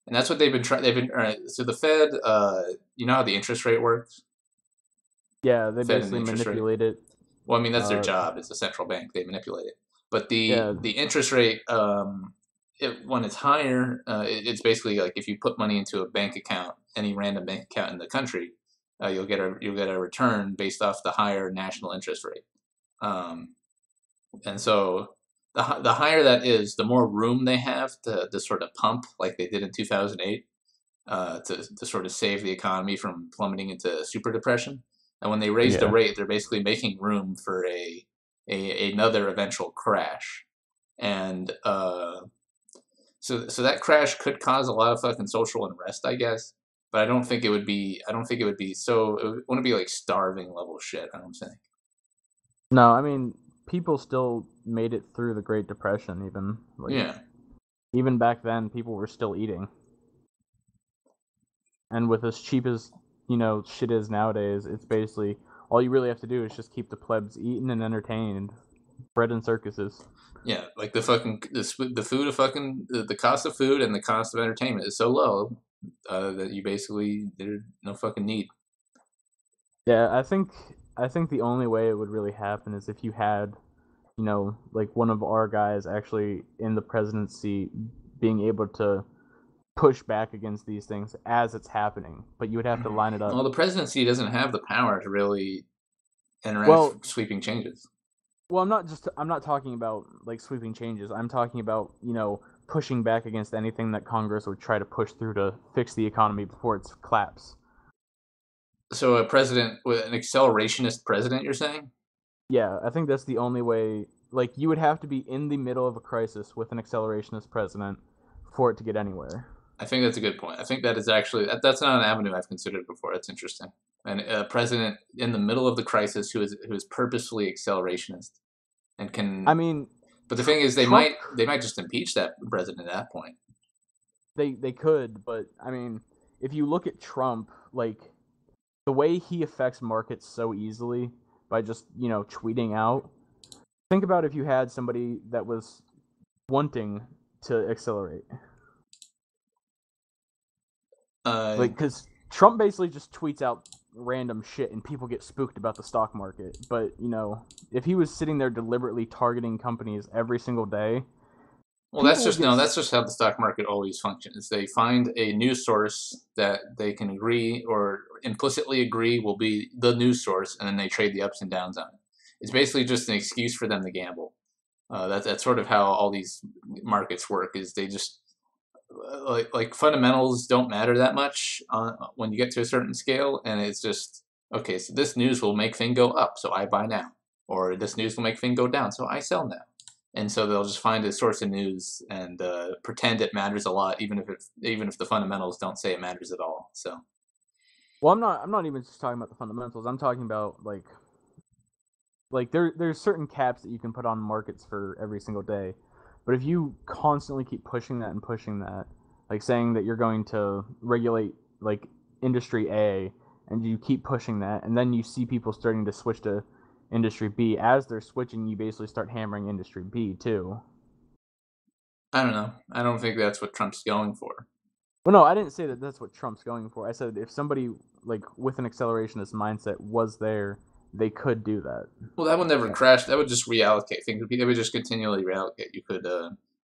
And that's what they've been trying. They've been so the Fed. You know how the interest rate works. Yeah, they Fed and the basically interest rate. manipulate it. Well, I mean that's their Uh, job. It's a central bank. They manipulate it. But yeah, the interest rate, when it's higher, it's basically like if you put money into a bank account, any random bank account in the country, you'll get a return based off the higher national interest rate. Um, and so the higher that is, the more room they have to sort of pump like they did in 2008 to sort of save the economy from plummeting into super depression. And when they raise the yeah. rate, they're basically making room for another eventual crash. And so that crash could cause a lot of fucking social unrest, I guess. But I don't think it would be. I don't think it would be so. It wouldn't be like starving level shit. I don't think. No, I mean, people still made it through the Great Depression. Yeah. Even back then, people were still eating. And with as cheap as shit is nowadays, it's basically all you really have to do is just keep the plebs eating and entertained. Bread and circuses. Yeah, like the food of fucking the cost of food and the cost of entertainment is so low that you basically there's no fucking need. Yeah, I think the only way it would really happen is if you had, like one of our guys actually in the presidency being able to push back against these things as it's happening. But you would have to line it up. Well, the presidency doesn't have the power to really Well, enact sweeping changes. I'm not talking about like sweeping changes. I'm talking about, pushing back against anything that Congress would try to push through to fix the economy before it's collapse. So a president with an accelerationist president, you're saying? Yeah, I think that's the only way. Like, you would have to be in the middle of a crisis with an accelerationist president for it to get anywhere. I think that's a good point. I think that is actually that's not an avenue I've considered before. That's interesting. And a president in the middle of the crisis who is purposefully accelerationist and I can. mean, But the thing is, Trump, they might just impeach that president at that point. they could, but I mean, if you look at Trump, like the way he affects markets so easily by just tweeting out. Think about if you had somebody that was wanting to accelerate. Uh, Like, because Trump basically just tweets out random shit and people get spooked about the stock market. But, if he was sitting there deliberately targeting companies every single day, Well, people would get. that's just how the stock market always functions. They find a news source that they can agree or implicitly agree will be the news source, and then they trade the ups and downs on it. It's basically just an excuse for them to gamble. That's sort of how all these markets work. Is they just like fundamentals don't matter that much when you get to a certain scale, and it's just okay. So this news will make thing go up, so I buy now, or this news will make thing go down, so I sell now. And so they'll just find a source of news and pretend it matters a lot, even if the fundamentals don't say it matters at all. So Well, I'm not even just talking about the fundamentals. I'm talking about there's certain caps that you can put on markets for every single day. But if you constantly keep pushing that, like saying that you're going to regulate like industry A, and you keep pushing that, and then you see people starting to switch to industry B, as they're switching, you basically start hammering industry B too. I don't know. I don't think that's what Trump's going for. Well, no, I didn't say that that's what Trump's going for. I said if somebody like with an accelerationist mindset was there, they could do that. Well, that would never crash. That would just reallocate things. They would just continually reallocate. You could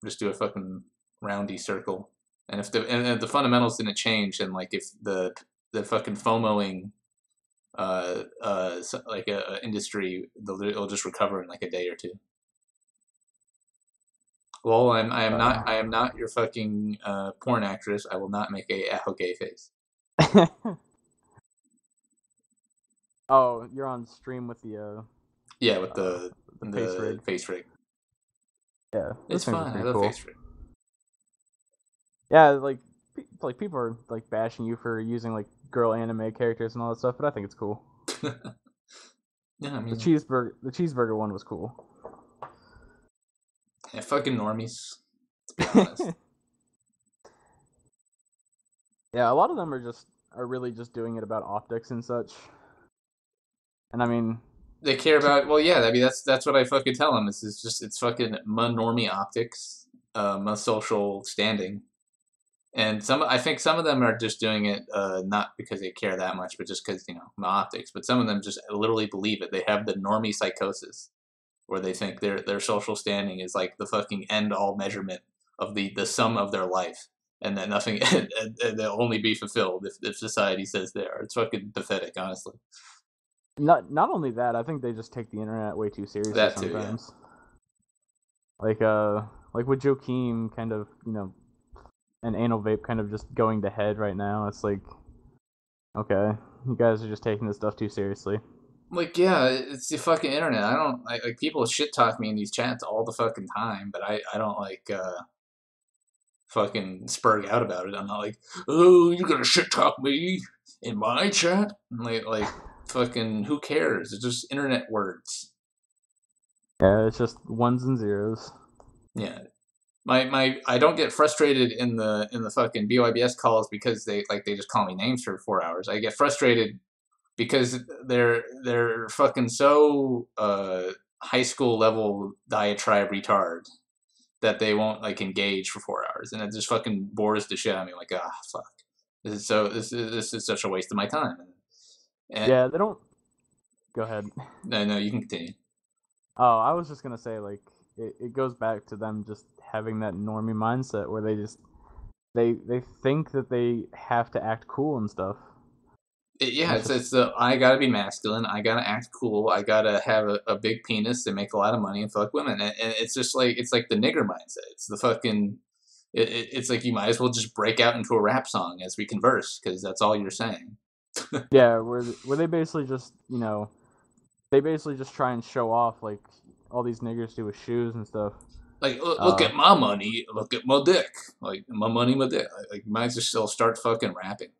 just do a fucking roundy circle, and if the fundamentals didn't change, and like if the fucking FOMOing like a industry, it'll just recover in like a day or two. Well, I am not your fucking porn actress. I will not make a gay face. Oh, you're on stream with Yeah, with uh the face the rig. face rig. Yeah, It's those things are fun. I pretty love cool. face rig. Yeah, like people are like bashing you for using like girl anime characters and all that stuff, but I think it's cool. Yeah, I The mean, cheeseburger one was cool. yeah, fucking normies. To be honest, Yeah, a lot of them are really just doing it about optics and such. And I mean, they care about. Well, yeah, I mean that's what I fucking tell them. It's just it's fucking my normie optics, my social standing. And I think some of them are just doing it not because they care that much, but just because my optics. But some of them just literally believe it. They have the normie psychosis, where they think their social standing is like the fucking end all measurement of the sum of their life, and that nothing and they'll only be fulfilled if society says they are. It's fucking pathetic, honestly. not only that, I think they just take the internet way too seriously That too, yeah. sometimes. Like like with Joaquin kind of, and anal vape kind of just going to head right now. It's like, okay, you guys are just taking this stuff too seriously. Like, yeah, it's the fucking internet. I don't like people shit talk me in these chats all the fucking time, but I don't like fucking spurg out about it. I'm not like, oh, you're gonna shit talk me in my chat. Like fucking who cares? It's just internet words. Yeah, it's just ones and zeros. Yeah. My I don't get frustrated in the fucking BYBS calls because they just call me names for 4 hours. I get frustrated because they're fucking so high school level diatribe retard that they won't like engage for 4 hours, and it just fucking bores the shit out of me. Like, ah, fuck, this is such a waste of my time. And Yeah, they don't. Go ahead. no, you can continue. Oh, I was just gonna say, like, it goes back to them just having that normie mindset where they think that they have to act cool and stuff. And Yeah, it's just it's the I gotta be masculine, I gotta act cool, I gotta have a big penis and make a lot of money and fuck women, and it's just like it's like the nigger mindset. It's the fucking it's like you might as well just break out into a rap song as we converse because that's all you're saying. yeah, where they basically just they basically just try and show off like all these niggers do with shoes and stuff. Like, look Uh, at my money, look at my dick, like my money, my dick. Like, you might as well still start fucking rapping.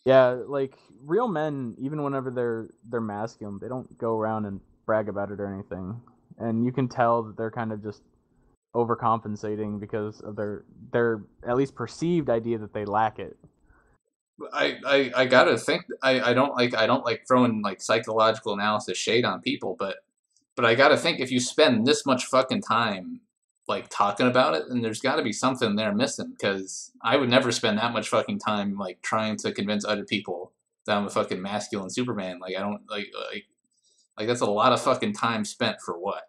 yeah, like real men, even whenever they're masculine, they don't go around and brag about it or anything. And you can tell that they're kind of just overcompensating because of their at least perceived idea that they lack it. I gotta think. I don't like throwing like psychological analysis shade on people, but I gotta think if you spend this much fucking time like talking about it, then there's got to be something there missing. Because I would never spend that much fucking time like trying to convince other people that I'm a fucking masculine Superman. Like I don't like that's a lot of fucking time spent for what?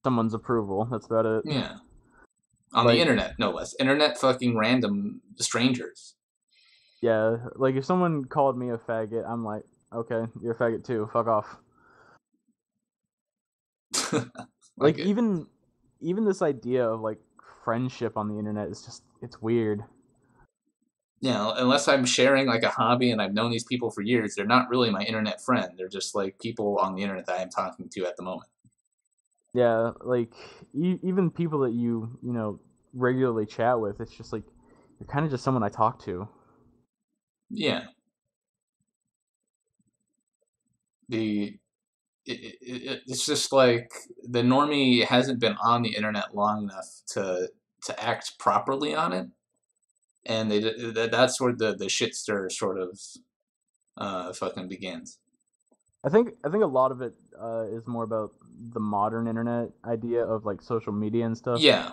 Someone's approval. That's about it. Yeah, on the Like, internet, no less. Internet fucking random strangers. yeah, like if someone called me a faggot, I'm like, okay, you're a faggot too. Fuck off. Like Like it. even this idea of like friendship on the internet is just it's weird. Yeah, unless I'm sharing like a hobby and I've known these people for years, they're not really my internet friend. They're just like people on the internet that I'm talking to at the moment. Yeah, like even people that regularly chat with, it's just like you're kind of just someone I talk to. Yeah, the it's just like the normie hasn't been on the internet long enough to act properly on it, and that's where the shit stir sort of fucking begins. I think a lot of it is more about the modern internet idea of like social media and stuff Yeah,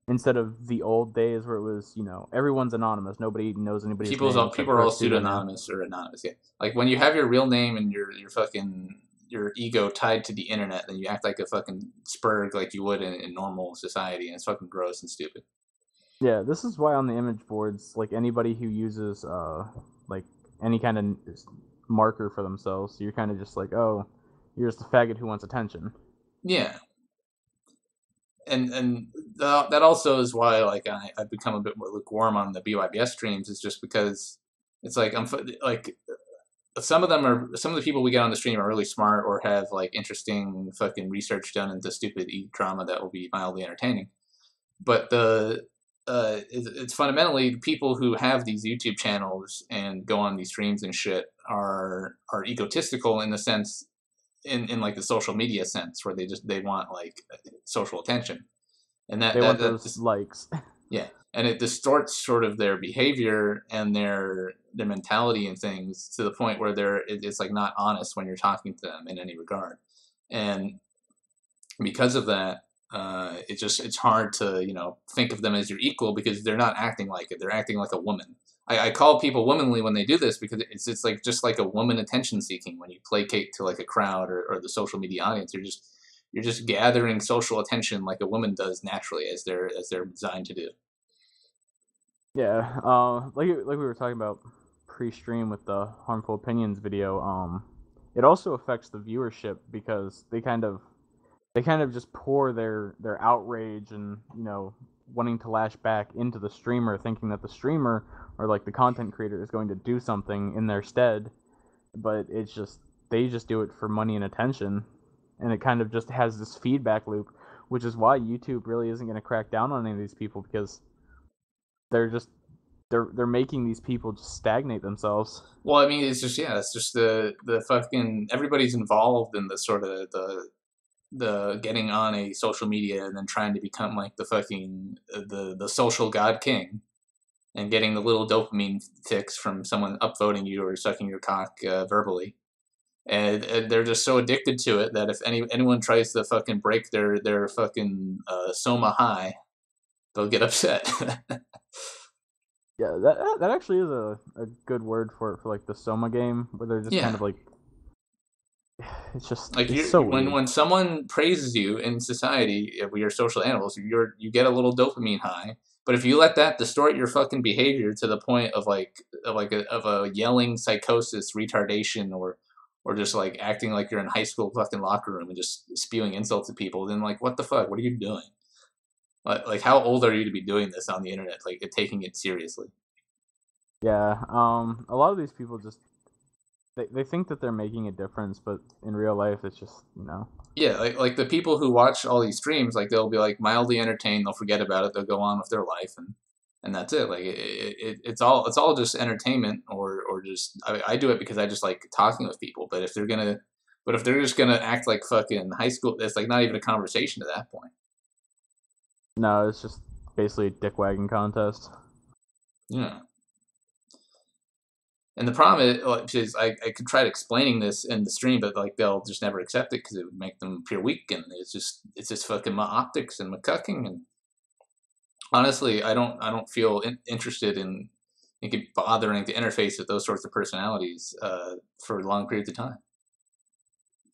instead of the old days where it was everyone's anonymous, nobody knows anybody's name except people are for a all pseudonym. pseudonymous or anonymous. Yeah, like when you have your real name and your fucking your ego tied to the internet, then you act like a fucking spurg like you would in normal society, and it's fucking gross and stupid. Yeah, this is why on the image boards, like anybody who uses like any kind of marker for themselves, you're kind of just like, oh, you're just a faggot who wants attention. Yeah, and that also is why like I've become a bit more lukewarm on the BYBS streams. Is just because it's like like some of the people we get on the stream are really smart or have like interesting fucking research done into stupid drama that will be mildly entertaining. But it's fundamentally people who have these YouTube channels and go on these streams and shit are egotistical in the sense in like the social media sense where they want like social attention and They want that those likes. yeah, and it distorts sort of their behavior and their mentality and things to the point where it's like not honest when you're talking to them in any regard, and because of that, it's hard to think of them as your equal because they're not acting like it. They're acting like a woman. I call people womanly when they do this because it's like just like a woman attention seeking when you placate to like a crowd or the social media audience. You're just gathering social attention like a woman does naturally as they're designed to do. Yeah, like we were talking about pre-stream with the harmful opinions video. It also affects the viewership because they kind of just pour their outrage and wanting to lash back into the streamer, thinking that the streamer or like the content creator is going to do something in their stead, but they just do it for money and attention, and it kind of just has this feedback loop, which is why YouTube really isn't going to crack down on any of these people because they're just they're making these people just stagnate themselves. Well, I mean, it's just the fucking everybody's involved in the sort of the getting on a social media and then trying to become like the fucking the social god king and getting the little dopamine ticks from someone upvoting you or sucking your cock verbally. And they're just so addicted to it that if anyone tries to fucking break their fucking soma high, they'll get upset. Yeah, that actually is a good word for it, for like the Soma game, where they're just kind Yeah, of like like it's so when weird. someone praises you in society, we are social animals. You get a little dopamine high, but if you let that distort your fucking behavior to the point of of a yelling psychosis, retardation, or just like acting like you're in high school fucking locker room and just spewing insults at people, then like what the fuck? What are you doing? Like how old are you to be doing this on the internet? Like taking it seriously? Yeah, a lot of these people just they think that they're making a difference, but in real life, it's just Yeah, like the people who watch all these streams, like they'll be like mildly entertained, they'll forget about it, they'll go on with their life, and that's it. Like it's all just entertainment, or just I do it because I just like talking with people. But if they're just gonna act like fucking high school, it's like not even a conversation at that point. no, it's just basically a dick wagging contest. Yeah. And the problem is I could try explaining this in the stream, but like they'll just never accept it because it would make them appear weak, and it's just fucking my optics and my cucking, and honestly, I don't feel interested in bothering to interface with those sorts of personalities for long periods of time.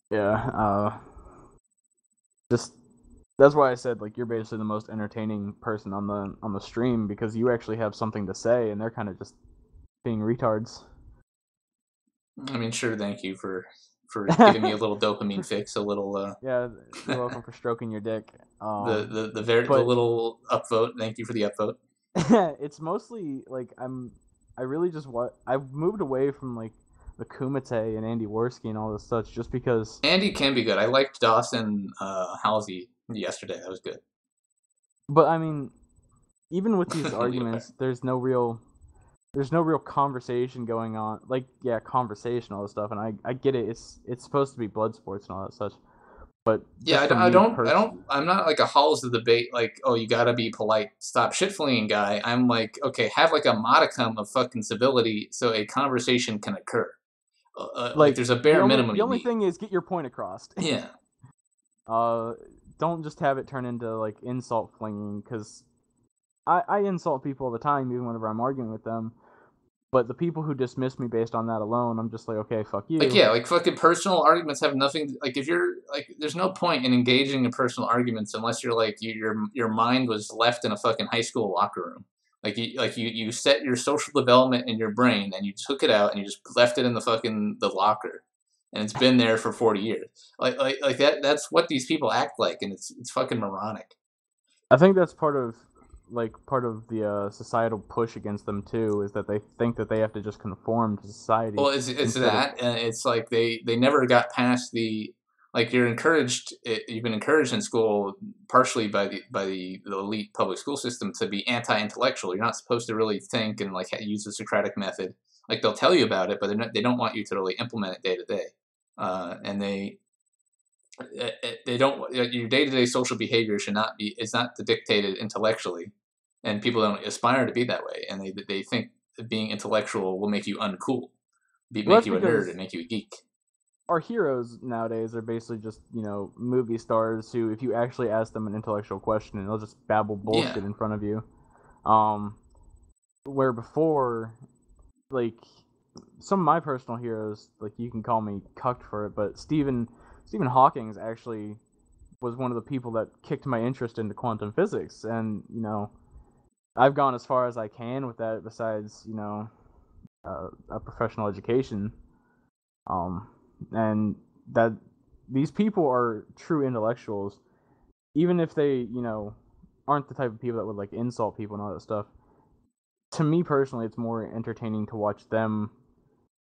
Yeah, just that's why I said like you're basically the most entertaining person on the stream because you actually have something to say, and they're kind of just being retards. I mean, sure, thank you for giving me a little dopamine fix, a little Yeah, you're welcome for stroking your dick. the But little upvote. Thank you for the upvote. it's mostly like I really just I've moved away from like the Kumite and Andy Worski and all this such just because. Andy can be good. I liked Dawson Halsey yesterday. That was good. But I mean, even with these Okay. arguments, there's no real conversation going on. Like, yeah, conversation, all this stuff, and I get it. It's supposed to be blood sports and all that such. But Yeah, just for me, I'm not like a halls of debate, like, oh, you gotta be polite, stop shit fleeing guy. I'm like, okay, have like a modicum of fucking civility so a conversation can occur. Like, like there's a the bare only minimum the you only need. thing is get your point across. Yeah. uh, don't just have it turn into like insult flinging because I insult people all the time, even whenever I'm arguing with them. But the people who dismiss me based on that alone, I'm just like, okay, fuck Like, you. yeah, like fucking personal arguments have nothing. Like, if you're like, there's no point in engaging in personal arguments unless you're like your mind was left in a fucking high school locker room. You set your social development in your brain and you took it out and you just left it in the fucking the locker, and it's been there for 40 years. Like that's what these people act like, and it's fucking moronic. I think that's part of the societal push against them too, is that they think that they have to just conform to society Well, it's instead of. that, and it's like they never got past the like you're encouraged. You've been encouraged in school partially by the elite public school system to be anti-intellectual. You're not supposed to really think and like use the Socratic method. Like they'll tell you about it, but they don't want you to really implement it day to day. And they don't your day to day social behavior should not be it's not dictated intellectually, and people don't aspire to be that way, and they think that being intellectual will make you uncool, Well, make that's you a nerd, and because make you a geek. our heroes nowadays are basically just, movie stars who, if you actually ask them an intellectual question, they'll just babble Yeah, bullshit in front of you. Um, where before, like, some of my personal heroes, like, you can call me cucked for it, but Stephen Hawking's actually was one of the people that kicked my interest into quantum physics, and I've gone as far as I can with that. Besides, a professional education, um, and that these people are true intellectuals, even if they aren't the type of people that would like insult people and all that stuff. To me personally, it's more entertaining to watch them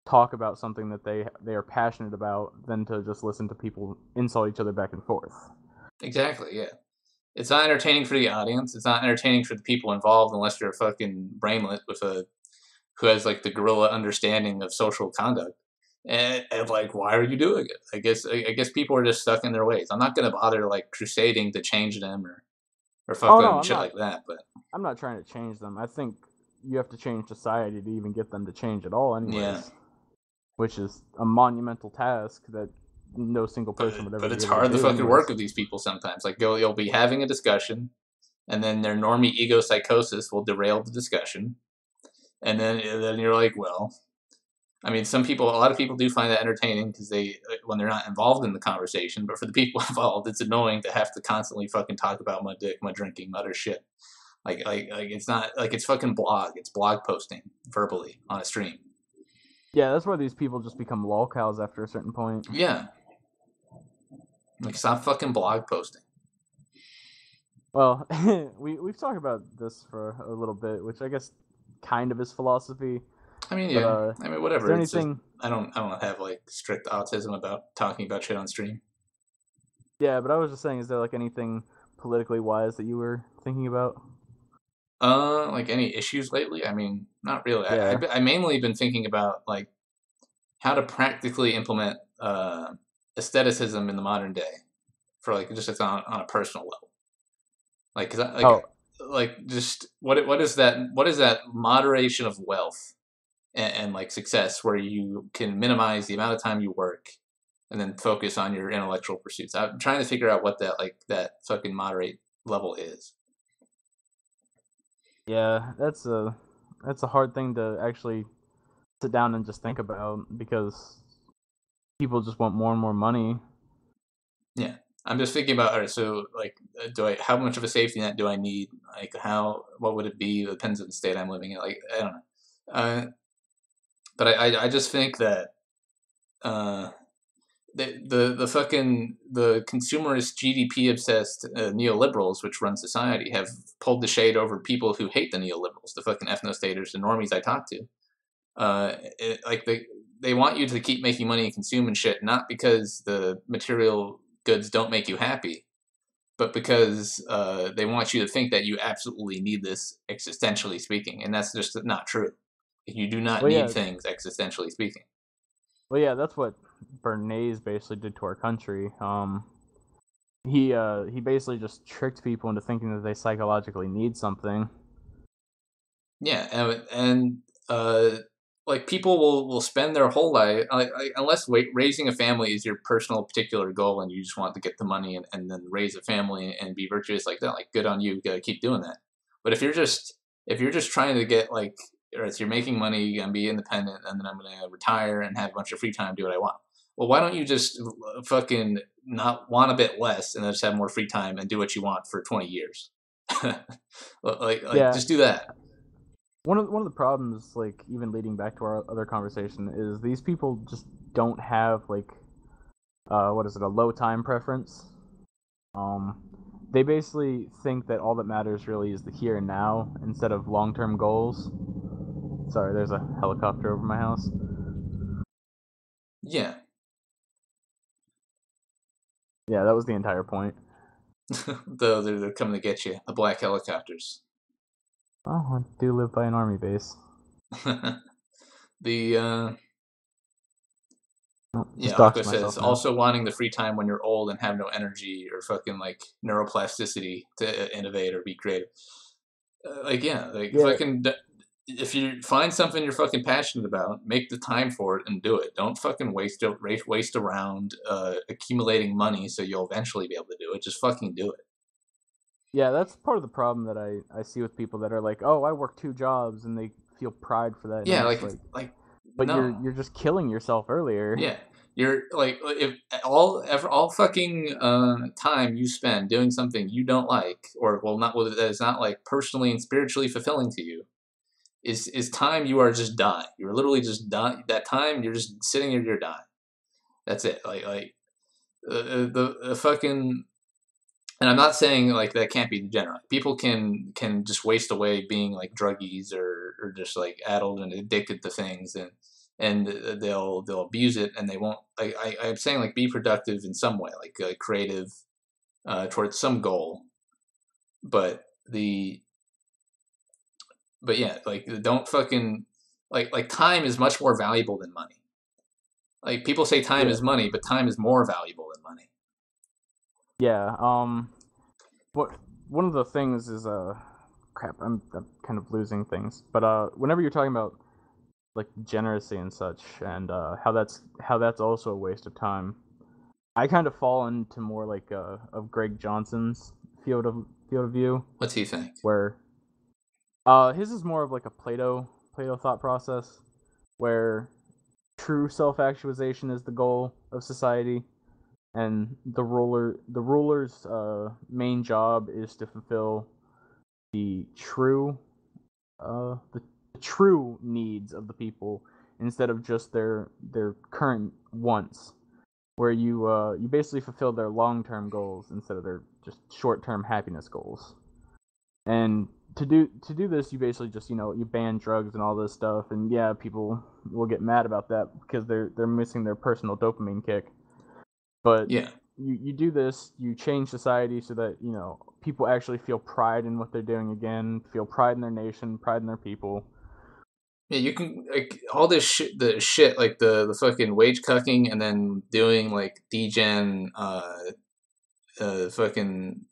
talk about something that they are passionate about than to just listen to people insult each other back and forth. exactly. Yeah, it's not entertaining for the audience. It's not entertaining for the people involved unless you're a fucking brainlet with a who has like the gorilla understanding of social conduct. And like, why are you doing it? I guess people are just stuck in their ways. I'm not gonna bother like crusading to change them or Oh no, fucking I'm shit not. like that. But I'm not trying to change them. I think you have to change society to even get them to change at all, yeah, anyways. Which is a monumental task that no single person would ever but be it's able to hard the do, fucking work anyways. of these people sometimes. Like you'll be having a discussion, and then their normie ego psychosis will derail the discussion, and then you're like, well, I mean, a lot of people do find that entertaining because when they're not involved in the conversation. But for the people involved, it's annoying to have to constantly fucking talk about my dick, my drinking, my other shit. Like it's not like it's fucking blog. It's blog posting verbally on a stream. Yeah, that's why these people just become lolcows after a certain point. Yeah, like stop fucking blog posting. Well, we've talked about this for a little bit, which I guess kind of is philosophy. I mean, But yeah. I mean, is whatever. there It's just anything? I don't have like strict autism about talking about shit on stream. Yeah, but I was just saying, is there like anything politically wise that you were thinking about? Like any issues lately? I mean, not really. Yeah. I mainly been thinking about like how to practically implement aestheticism in the modern day for like just on a personal level. Like, cause Oh, like just what is that moderation of wealth and like success where you can minimize the amount of time you work and then focus on your intellectual pursuits. I'm trying to figure out what that fucking moderate level is. yeah. That's a hard thing to actually sit down and just think about because people just want more and more money. Yeah. I'm just thinking about all right. So, like, do I? How much of a safety net do I need? Like, what would it be? It depends on the state I'm living in. Like, I don't know. But I just think that uh, the fucking the consumerist GDP obsessed neoliberals which run society have pulled the shade over people who hate the neoliberals, the fucking ethnostaters, the normies I talk to. Like they want you to keep making money and consume and shit, not because the material goods don't make you happy, but because they want you to think that you absolutely need this existentially speaking, and that's just not true. You do not Well, need yeah. things existentially speaking. Well, yeah. That's what Bernays basically did to our country. He basically just tricked people into thinking that they psychologically need something. Yeah, and uh, like people will spend their whole life unless raising a family is your personal particular goal and you just want to get the money and then raise a family and be virtuous like that. Like good on you, you gotta keep doing that. But if you're just trying to get like or if you're making money and be independent and then I'm gonna retire and have a bunch of free time, do what I want. Well, why don't you just fucking not want a bit less and then just have more free time and do what you want for 20 years? Like Yeah. just do that. One of the problems, like even leading back to our other conversation, is these people just don't have like what is it, a low time preference. Um, they basically think that all that matters really is the here and now instead of long term goals. Sorry, there's a helicopter over my house. Yeah. Yeah, that was the entire point. Though they're coming to get you, the black helicopters. Oh, I do live by an army base. The Oh, just yeah, Aqua doxed says myself now. also wanting the free time when you're old and have no energy or fucking like neuroplasticity to innovate or be creative. Like yeah, like Yeah, fucking. If you find something you're fucking passionate about, make the time for it and do it. Don't fucking waste around accumulating money so you'll eventually be able to do it. Just fucking do it. yeah, that's part of the problem that I see with people that are like, oh, I work 2 jobs, and they feel pride for that, and Yeah, I'm just like but no. you're just killing yourself earlier. Yeah, you're like if all fucking time you spend doing something you don't like or well not that is not like personally and spiritually fulfilling to you is time you are just dying. You're literally just dying. That time you're just sitting here, you're dying. That's it. The fucking. And I'm not saying like that can't be degenerate. People can just waste away being like druggies or just like addled and addicted to things and they'll abuse it and they won't. I'm saying like be productive in some way, like creative towards some goal. But the but yeah, like don't fucking like time is much more valuable than money. Like people say time Yeah, is money, but time is more valuable than money. yeah. What one of the things is crap. I'm kind of losing things, but whenever you're talking about like degeneracy and such, and how that's also a waste of time. I kind of fall into more like of Greg Johnson's field of view, What's he think? where his is more of like a Plato thought process, where true self actualization is the goal of society, and the ruler's main job is to fulfill the true the true needs of the people instead of just their current wants, where you basically fulfill their long term goals instead of their just short term happiness goals. And to do this, you basically just you ban drugs and all this stuff, and yeah, people will get mad about that because they're missing their personal dopamine kick. But Yeah. you do this, you change society so that people actually feel pride in what they're doing again, feel pride in their nation, pride in their people. Yeah, you can like all this shit, the shit like the fucking wage cucking, and then doing like degen, fucking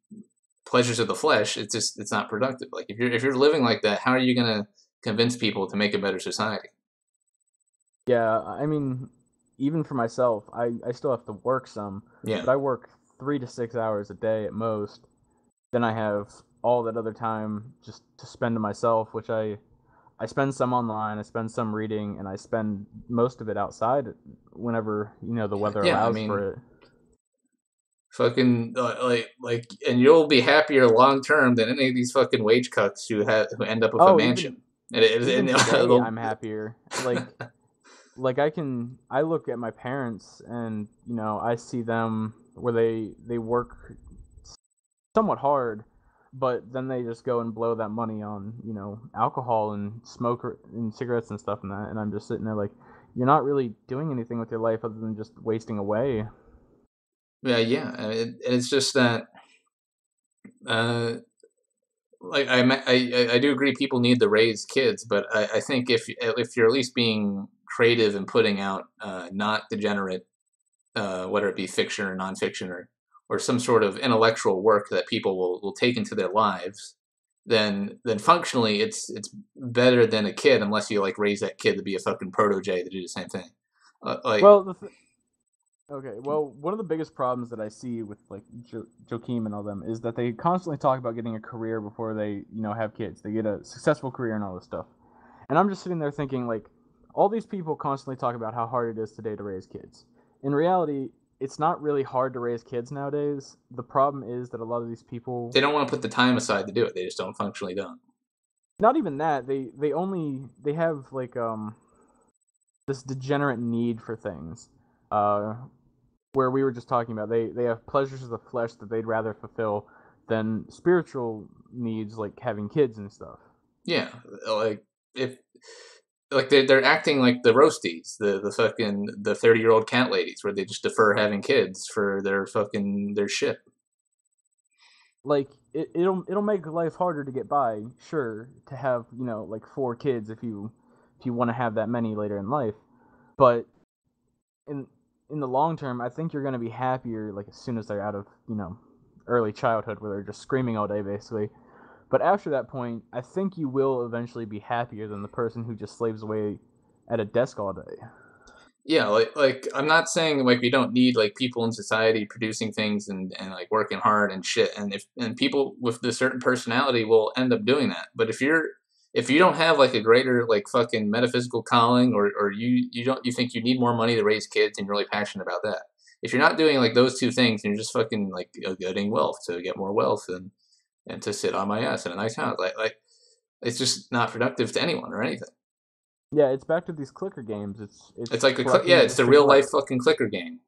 pleasures of the flesh. It's not productive. Like if you're living like that, how are you gonna convince people to make a better society? Yeah, I mean, even for myself, I still have to work some, Yeah, but I work 3 to 6 hours a day at most. Then I have all that other time just to spend to myself, which I spend some online, I spend some reading, and I spend most of it outside whenever the weather yeah. I allows mean, for it. fucking and you'll be happier long term than any of these fucking wage cucks who end up with a Oh, mansion. even And even today, they'll- I'm happier. Like I look at my parents, and I see them where they work somewhat hard, but then they just go and blow that money on alcohol and smoke and cigarettes and stuff and that, and I'm just sitting there like, you're not really doing anything with your life other than just wasting away. yeah. And it's just that. Uh, like I do agree people need to raise kids, but I think if you're at least being creative and putting out not degenerate, whether it be fiction or nonfiction or some sort of intellectual work that people will take into their lives, then functionally it's better than a kid unless you like raise that kid to be a fucking protege to do the same thing. Like Well, okay, well, one of the biggest problems that I see with like Joakim and all them is that they constantly talk about getting a career before they have kids. They get a successful career and all this stuff. And I'm just sitting there thinking, like, all these people constantly talk about how hard it is today to raise kids. In reality, it's not really hard to raise kids nowadays. The problem is that a lot of these people, they don't want to put the time aside to do it. They just don't functionally don't. not even that, they have like this degenerate need for things. Uh, where we were just talking about, they have pleasures of the flesh that they'd rather fulfill than spiritual needs like having kids and stuff. Yeah, like if like they're acting like the roasties, the fucking the 30-year-old cat ladies, where they just defer having kids for their fucking their shit. Like it'll make life harder to get by, sure, to have, like 4 kids if you want to have that many later in life. But in in the long term, I think you're going to be happier like as soon as they're out of, early childhood where they're just screaming all day basically. But after that point, I think you will eventually be happier than the person who just slaves away at a desk all day. Yeah, like I'm not saying like we don't need like people in society producing things and like working hard and shit, and if and people with a certain personality will end up doing that. But if you don't have like a greater like fucking metaphysical calling, or you don't, you think you need more money to raise kids and you're really passionate about that. If you're not doing like those two things and you're just fucking like getting wealth to get more wealth and to sit on my ass in a nice house, like it's just not productive to anyone or anything. Yeah, it's back to these clicker games. It's It's like yeah, collecting it's just the to real life collect. fucking clicker game.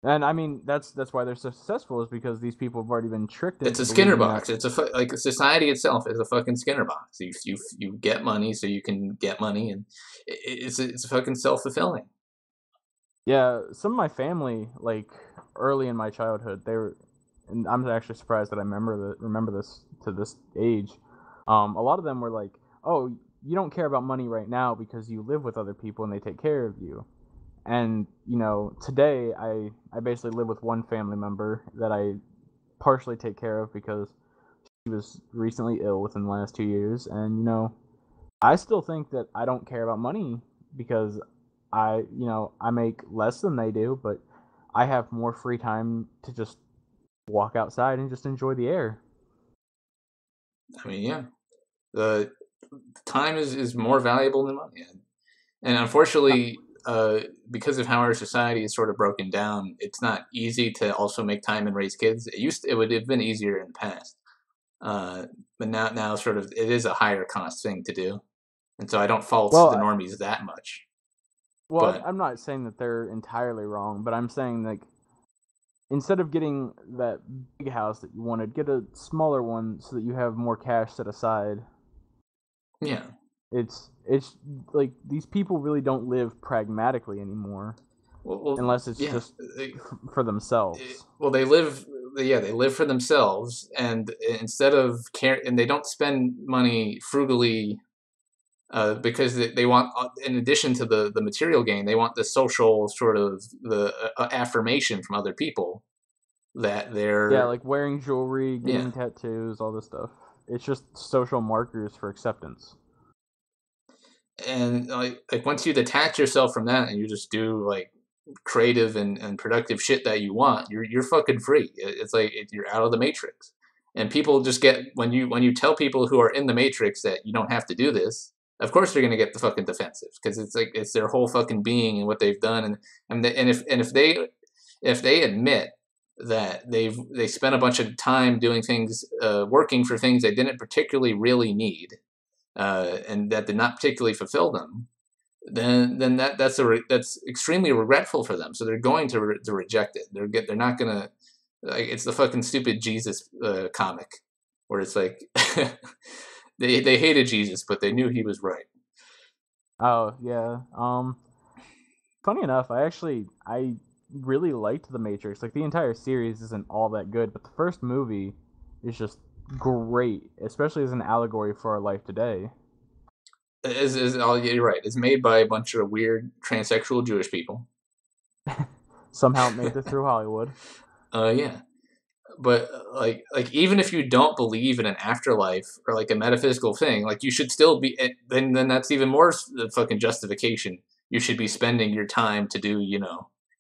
And I mean, that's why they're so successful, is because these people have already been tricked It's into a Skinner believing that. box. It's like society itself is a fucking Skinner box. You get money so you can get money, and it's fucking self fulfilling. Yeah, some of my family, like early in my childhood, they were, and I'm actually surprised that I remember this to this age. A lot of them were like, "Oh, you don't care about money right now because you live with other people and they take care of you." And today I basically live with one family member that I partially take care of because she was recently ill within the last 2 years, and I still think that I don't care about money because I make less than they do, but I have more free time to just walk outside and just enjoy the air. I mean, yeah, the time is more valuable than money, and Uh, unfortunately, because of how our society is sort of broken down, it's not easy to also make time and raise kids. It would have been easier in the past, uh, but now sort of it is a higher cost thing to do, and so I don't fault well, the normies that much. well, But I'm not saying that they're entirely wrong, but I'm saying like instead of getting that big house that you wanted, get a smaller one so that you have more cash set aside. yeah, It's like these people really don't live pragmatically anymore unless it's yeah. just for themselves. Well, they live, yeah, they live for themselves, and instead of care, and they don't spend money frugally, because they want, in addition to the material gain, they want the social sort of the affirmation from other people that Yeah, they're, like wearing jewelry, yeah. getting tattoos, all this stuff. It's just social markers for acceptance. And like once you detach yourself from that and you just do like creative and productive shit that you want, you're fucking free. It's like you're out of the matrix. And people just get, when you tell people who are in the matrix that you don't have to do this, of course they're gonna get the fucking defensive because it's like it's their whole fucking being and what they've done, and if they admit that they spent a bunch of time doing things, working for things they didn't particularly really need, and that did not particularly fulfill them, then that's extremely regretful for them. So they're going to reject it. They're not gonna, like, it's the fucking stupid Jesus comic where it's like they hated Jesus, but they knew he was right. Oh yeah. Funny enough, I really liked The Matrix. Like the entire series isn't all that good, but the first movie is just great, especially as an allegory for our life today. Is oh, yeah, you're right. It's made by a bunch of weird transsexual Jewish people. Somehow it makes it through Hollywood. Yeah, but like even if you don't believe in an afterlife or like a metaphysical thing, like you should still be, then that's even more fucking justification. You should be spending your time to do,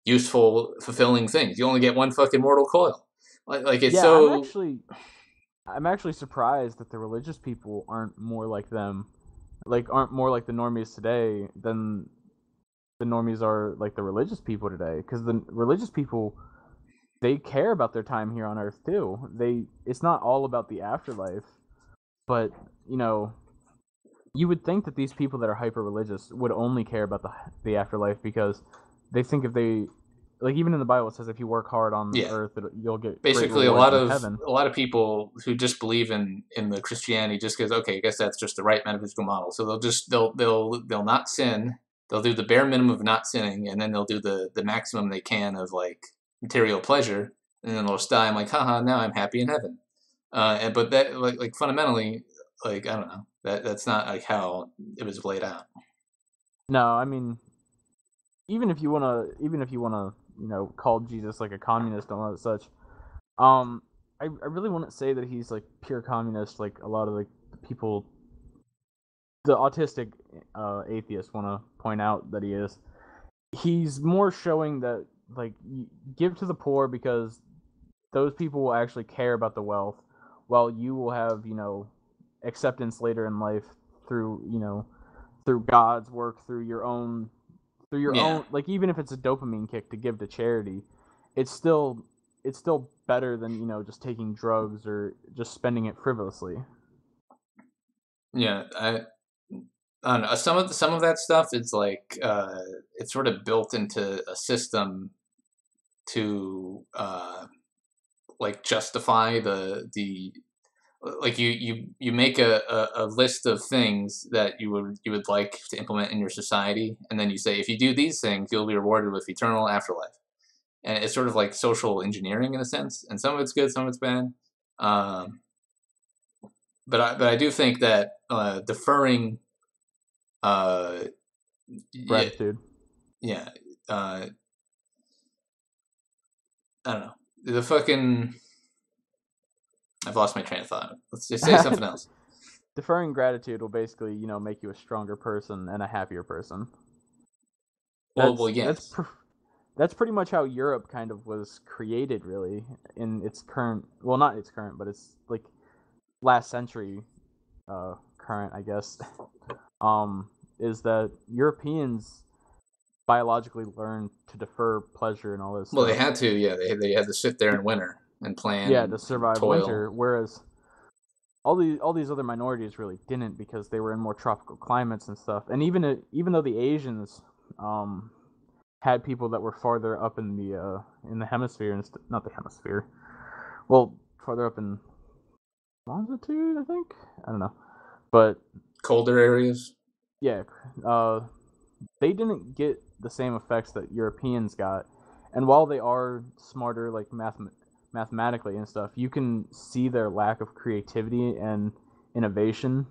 useful fulfilling things. You only get one fucking mortal coil. Like it's Yeah, so, I'm actually surprised that the religious people aren't more like them. Like aren't more like the normies today than the normies are like the religious people today, because the religious people, they care about their time here on earth too. It's not all about the afterlife, but you know, you would think that these people that are hyper religious would only care about the afterlife because they think if they like even in the Bible it says if you work hard on Yeah. earth, you'll get great Basically, rewards in heaven. a lot of people who just believe in the Christianity just goes, okay, I guess that's just the right metaphysical model. So they'll not sin. They'll do the bare minimum of not sinning, and then they'll do the maximum they can of like material pleasure, and then they'll just die. I'm like, haha, now I'm happy in heaven. And but that like fundamentally, like I don't know, that's not like how it was laid out. No, I mean, even if you wanna, call Jesus like a communist and all that such, I really wouldn't say that he's like pure communist like a lot of the people, the autistic atheists want to point out that he is. He's more showing that like you give to the poor because those people will actually care about the wealth, while you will have acceptance later in life through through God's work, through your Yeah, own, like even if it's a dopamine kick to give to charity, it's still it's still better than just taking drugs or just spending it frivolously. yeah. I don't know. Some of that stuff is like it's sort of built into a system to like justify the like you make a list of things that you would like to implement in your society, and then you say if you do these things, you'll be rewarded with eternal afterlife. And it's sort of like social engineering in a sense, and some of it's good, some of it's bad. Um, but I do think that deferring, uh, yeah, Gratitude. yeah, I don't know, the fucking. I've lost my train of thought. Let's just say something else. Deferring gratitude will basically make you a stronger person and a happier person. Well, That's yes. that's pretty much how Europe kind of was created, really, in its current. Well, not its current, but it's like last century, current, I guess. um, is that Europeans biologically learned to defer pleasure and all this Well, they stuff. had to. Yeah, they had to sit there in winter and plan Yeah, to and survive toil. winter, whereas all these other minorities really didn't because they were in more tropical climates and stuff. And even though the Asians um, had people that were farther up in the hemisphere and not the hemisphere, well, farther up in longitude, I think. I don't know, but Colder areas. yeah, uh, they didn't get the same effects that Europeans got. And while they are smarter, like mathematically and stuff, you can see their lack of creativity and innovation.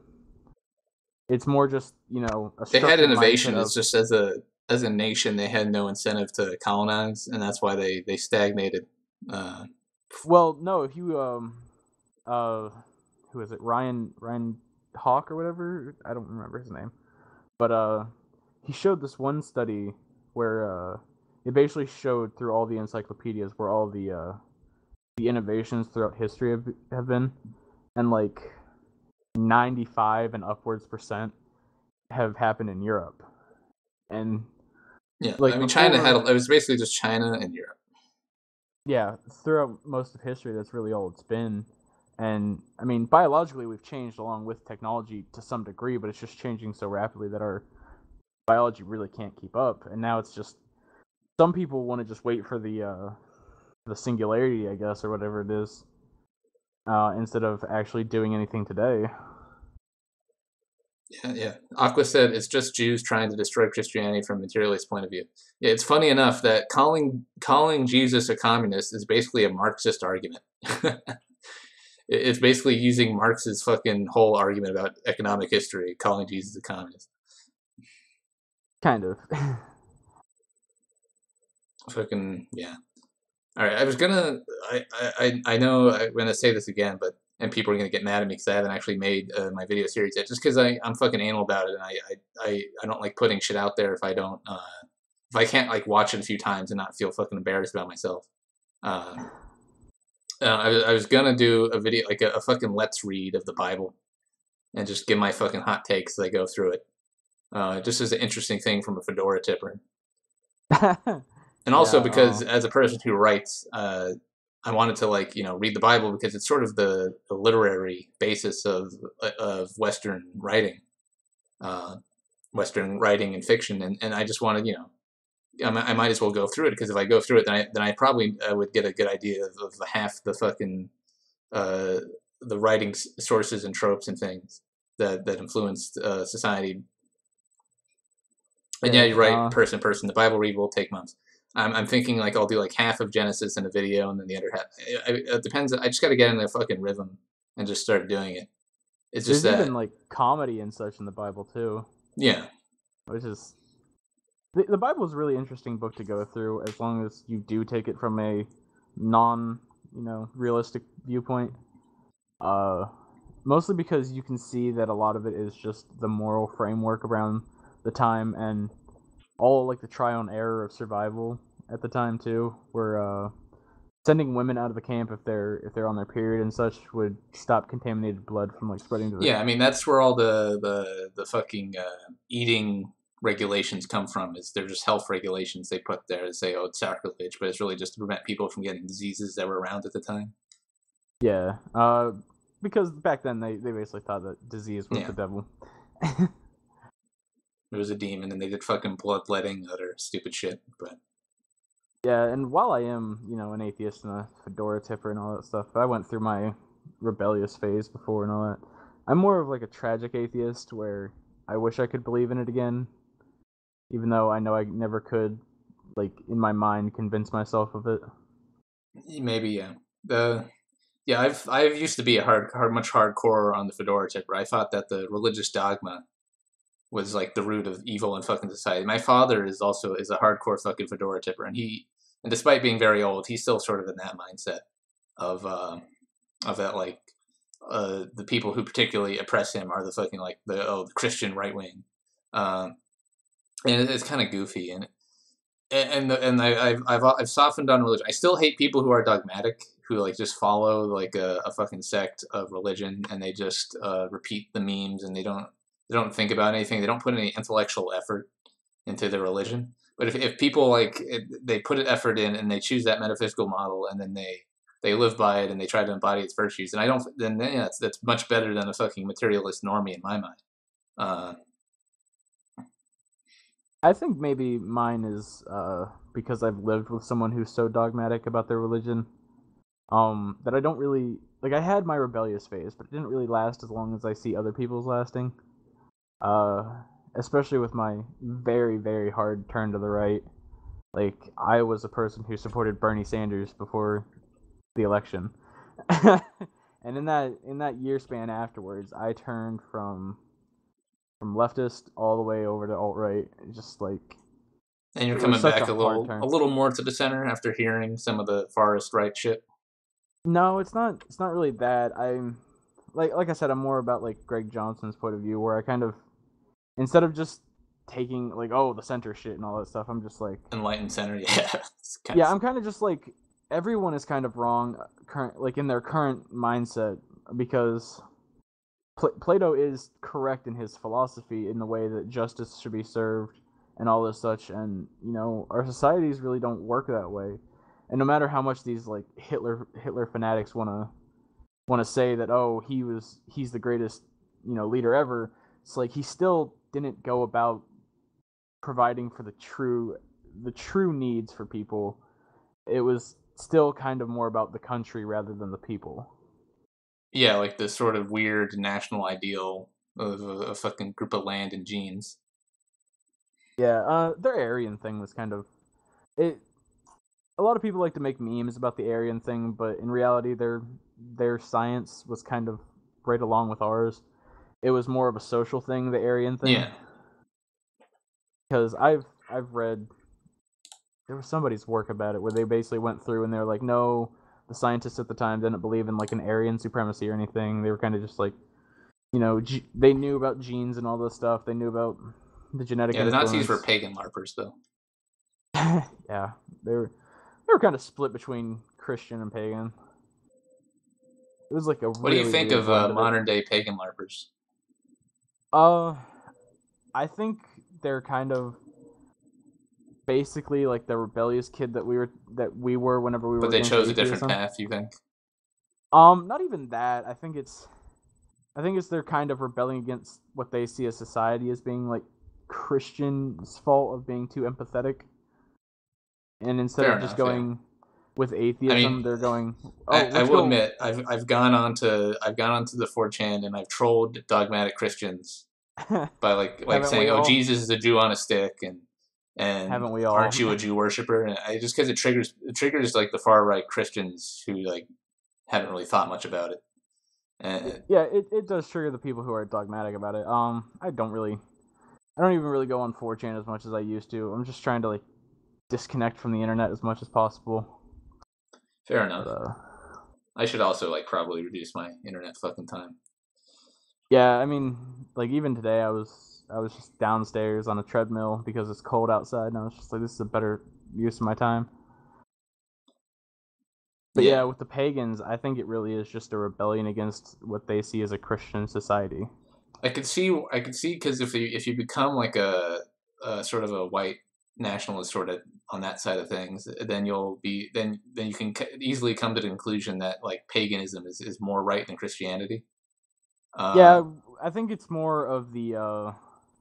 It's more just a They had structured mindset innovation. It's of, just as a nation, they had no incentive to colonize, and that's why they stagnated. Uh, well, no, if you uh who is it, Ryan Hawk or whatever, I don't remember his name, but he showed this one study where it basically showed through all the encyclopedias where all the innovations throughout history have been, and like 95 and upwards percent have happened in Europe. And yeah, I like mean, China had before, it was basically just China and Europe. yeah, throughout most of history, that's really all it's been. And I mean, biologically, we've changed along with technology to some degree, but it's just changing so rapidly that our biology really can't keep up. And now it's just some people want to just wait for the singularity, I guess, or whatever it is, instead of actually doing anything today. Yeah, yeah. Aqua said it's just Jews trying to destroy Christianity from a materialist point of view. Yeah, it's funny enough that calling Jesus a communist is basically a Marxist argument. It's basically using Marx's fucking whole argument about economic history, calling Jesus a communist. Kind of. Fucking yeah. All right, I was gonna. I know I'm gonna say this again, but and people are gonna get mad at me because I haven't actually made my video series yet. Just because I'm fucking anal about it, and I don't like putting shit out there if I don't if I can't like watch it a few times and not feel fucking embarrassed about myself. Um, I was gonna do a video like a fucking let's read of the Bible and just give my fucking hot takes as I go through it. Just as an interesting thing from a fedora tipper. And Yeah. also because as a person who writes, I wanted to like read the Bible because it's sort of the literary basis of uh, Western writing and fiction, and I just wanted I might as well go through it, because if I go through it, then I probably would get a good idea of half the fucking uh, the writing sources and tropes and things that influenced society. And yeah, Yeah. you're right. Person. The Bible read will take months. I'm thinking like I'll do like half of Genesis in a video, and then the other half. It depends. I just got to get in the fucking rhythm and just start doing it. It's just There's even that. like comedy and such in the Bible too, Yeah. which is the Bible is a really interesting book to go through as long as you do take it from a non, realistic viewpoint. Uh, Mostly because you can see that a lot of it is just the moral framework around the time and all like the trial and error of survival at the time too, where sending women out of the camp if they're on their period and such would stop contaminated blood from like spreading to the. Yeah, I mean that's where all the fucking eating regulations come from. Is they're just health regulations they put there to say, oh, it's sacrilege, but it's really just to prevent people from getting diseases that were around at the time. Yeah, because back then they basically thought that disease was Yeah, the devil. it was a demon, and they did fucking bloodletting, other stupid shit. But Yeah, and while I am, an atheist and a fedora tipper and all that stuff, I went through my rebellious phase before and all that. I'm more of like a tragic atheist where I wish I could believe in it again, even though I know I never could, like in my mind, convince myself of it. maybe yeah. The Yeah, I've used to be a much hardcore on the fedora tipper. I thought that the religious dogma was like the root of evil in fucking society. My father is a hardcore fucking fedora tipper, and despite being very old, he's still sort of in that mindset of that like the people who particularly oppress him are the fucking like the Christian right wing, um, and it's kind of goofy, I've softened on religion. I still hate people who are dogmatic, who like just follow like a fucking sect of religion, and they just repeat the memes, and they don't think about anything. They don't put any intellectual effort into their religion. But if people they put an effort in, and they choose that metaphysical model, and then they live by it, and they try to embody its virtues, and I don't then yeah, that's much better than a fucking materialist normie in my mind. Uh, I think maybe mine is because I've lived with someone who's so dogmatic about their religion, that I don't really like. I had my rebellious phase, but it didn't really last as long as I see other people's lasting. Uh, Especially with my very very hard turn to the right. Like I was a person who supported Bernie Sanders before the election, and in that year span afterwards, I turned from leftist all the way over to alt right. Just like and you're it was coming such a back hard a turn. little more to the center after hearing some of the farthest right shit. No, it's not. It's not really that. I'm like I said, I'm more about like Greg Johnson's point of view, where I kind of instead of just taking like the center shit and all that stuff, I'm just like Enlightened center, yeah. It's kind of, yeah, I'm kind of just like everyone is kind of wrong current like in their current mindset because Plato is correct in his philosophy in the way that justice should be served and all this such, and our societies really don't work that way. And no matter how much these like Hitler fanatics want to say that he's the greatest leader ever, it's like he still didn't go about providing for the true needs for people. It was still kind of more about the country rather than the people. yeah, like this sort of weird national ideal of a fucking group of land and genes. Yeah, their Aryan thing was kind of it. A lot of people like to make memes about the Aryan thing, but in reality, their science was kind of right along with ours. It was more of a social thing, the Aryan thing, Yeah, because I've read there was somebody's work about it where they basically went through and they were like, no, the scientists at the time didn't believe in like an Aryan supremacy or anything. They were kind of just like, they knew about genes and all this stuff. They knew about the genetic yeah. The Nazis were influence. pagan larpers, though. Yeah, they were kind of split between Christian and pagan. It was like a What do you really think weird of blend of it. modern day pagan larpers? Uh, I think they're kind of basically like the rebellious kid that we were whenever we But were they against chose a different atheism. path. You think? Not even that. I think it's they're kind of rebelling against what they see as society as being like Christian's fault of being too empathetic. and instead Fair of just enough. Yeah. going with I atheism, mean, they're going, oh, I let's will go. admit I've gone onto the 4chan and I've trolled dogmatic Christians by like Haven't we saying, "Oh, all? Jesus is a Jew on a stick," and Haven't we all? aren't you a Jew worshiper? And I just because it triggers like the far right Christians who like haven't really thought much about it. And Yeah, it does trigger the people who are dogmatic about it. I don't even really go on 4chan as much as I used to. I'm just trying to like disconnect from the internet as much as possible. fair But enough. I should also like probably reduce my internet fucking time. yeah, I mean, like even today, I was just downstairs on a treadmill because it's cold outside, and I was just like, this is a better use of my time. But Yeah, yeah, with the pagans, I think it really is just a rebellion against what they see as a Christian society. I could see because if you become like a sort of a white nationalist sort of on that side of things, then then you can easily come to the conclusion that like paganism is more right than Christianity. Uh, Yeah, I think it's more of the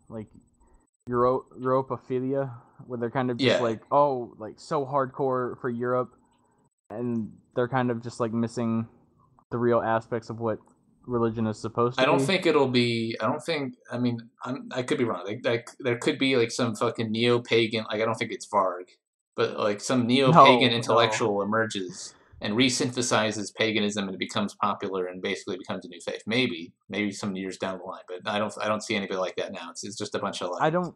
like Europophilia, where they're kind of just yeah, like, oh, like so hardcore for Europe, and they're kind of just like missing the real aspects of what religion is supposed I to don't be. think it'll be. I don't think. I mean, I could be wrong. Like there could be like some fucking neo pagan. Like I don't think it's Varg, but like some neo pagan No, no, intellectual emerges and resynthesizes paganism and it becomes popular and basically becomes a new faith. Maybe some years down the line, but I don't see anybody like that now. It's just a bunch of I like don't,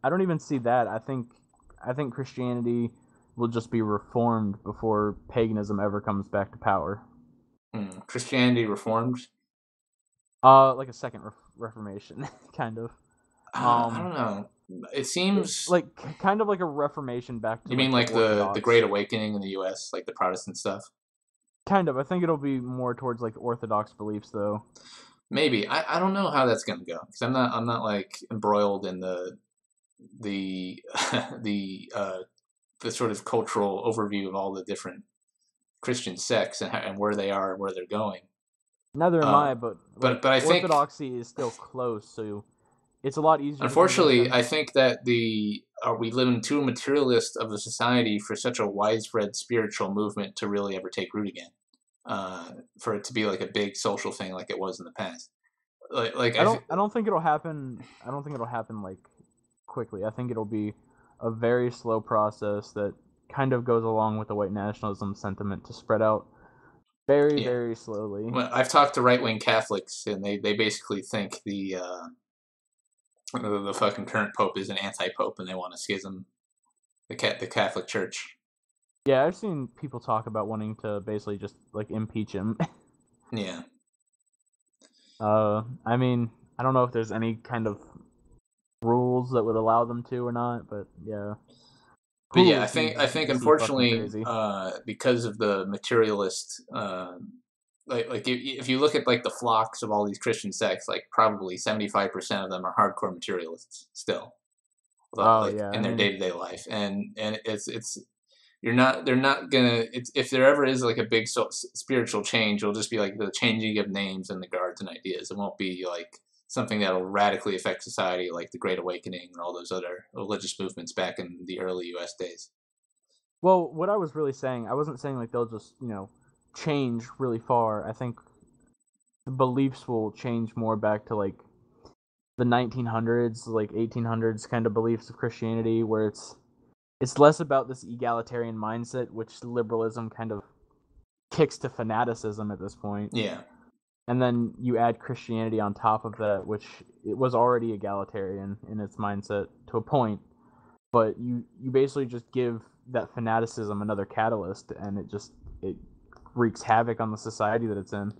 I don't even see that. I think Christianity will just be reformed before paganism ever comes back to power. Christianity reformed. Like a second Reformation, kind of. I Um, don't know. It seems. like kind of like a Reformation back to You mean like the like the Great Orthodox. Awakening in the U.S., like the Protestant stuff? Kind of. I think it'll be more towards like Orthodox beliefs, though. Maybe I don't know how that's gonna go because I'm not like embroiled in the the the sort of cultural overview of all the different Christian sects and where they are and where they're going. Neither am Uh, I, but like but I think Orthodoxy is still close, so it's a lot easier to convince unfortunately them. I think that the we live in too materialist of a society for such a widespread spiritual movement to really ever take root again. For it to be like a big social thing like it was in the past. Like I don't think it'll happen. I don't think it'll happen like quickly. I think it'll be a very slow process that kind of goes along with the white nationalism sentiment to spread out very, yeah. very slowly. Well, I've talked to right wing Catholics and they basically think the fucking current pope is an anti pope and they want to schism the Catholic Church. Yeah, I've seen people talk about wanting to basically just like impeach him. Yeah. I mean, I don't know if there's any kind of rules that would allow them to or not, but yeah. But Who yeah, I think is he fucking unfortunately, crazy? because of the materialist, like if you look at like the flocks of all these Christian sects, like probably 75% of them are hardcore materialists still, Oh like yeah, in I their mean, day to day life, and it's you're not they're not gonna it's, if there ever is like a big spiritual change, it'll just be like the changing of names and the guards and ideas. It won't be like something that'll radically affect society like the Great Awakening or all those other religious movements back in the early U.S. days. well, what I was really saying, I wasn't saying like they'll just change really far. I think the beliefs will change more back to like the 1900s, like 1800s kind of beliefs of Christianity, where it's less about this egalitarian mindset, which liberalism kind of kicks to fanaticism at this point. Yeah, And then you add Christianity on top of that, which it was already egalitarian in its mindset to a point, but you basically just give that fanaticism another catalyst, and it wreaks havoc on the society that it's in.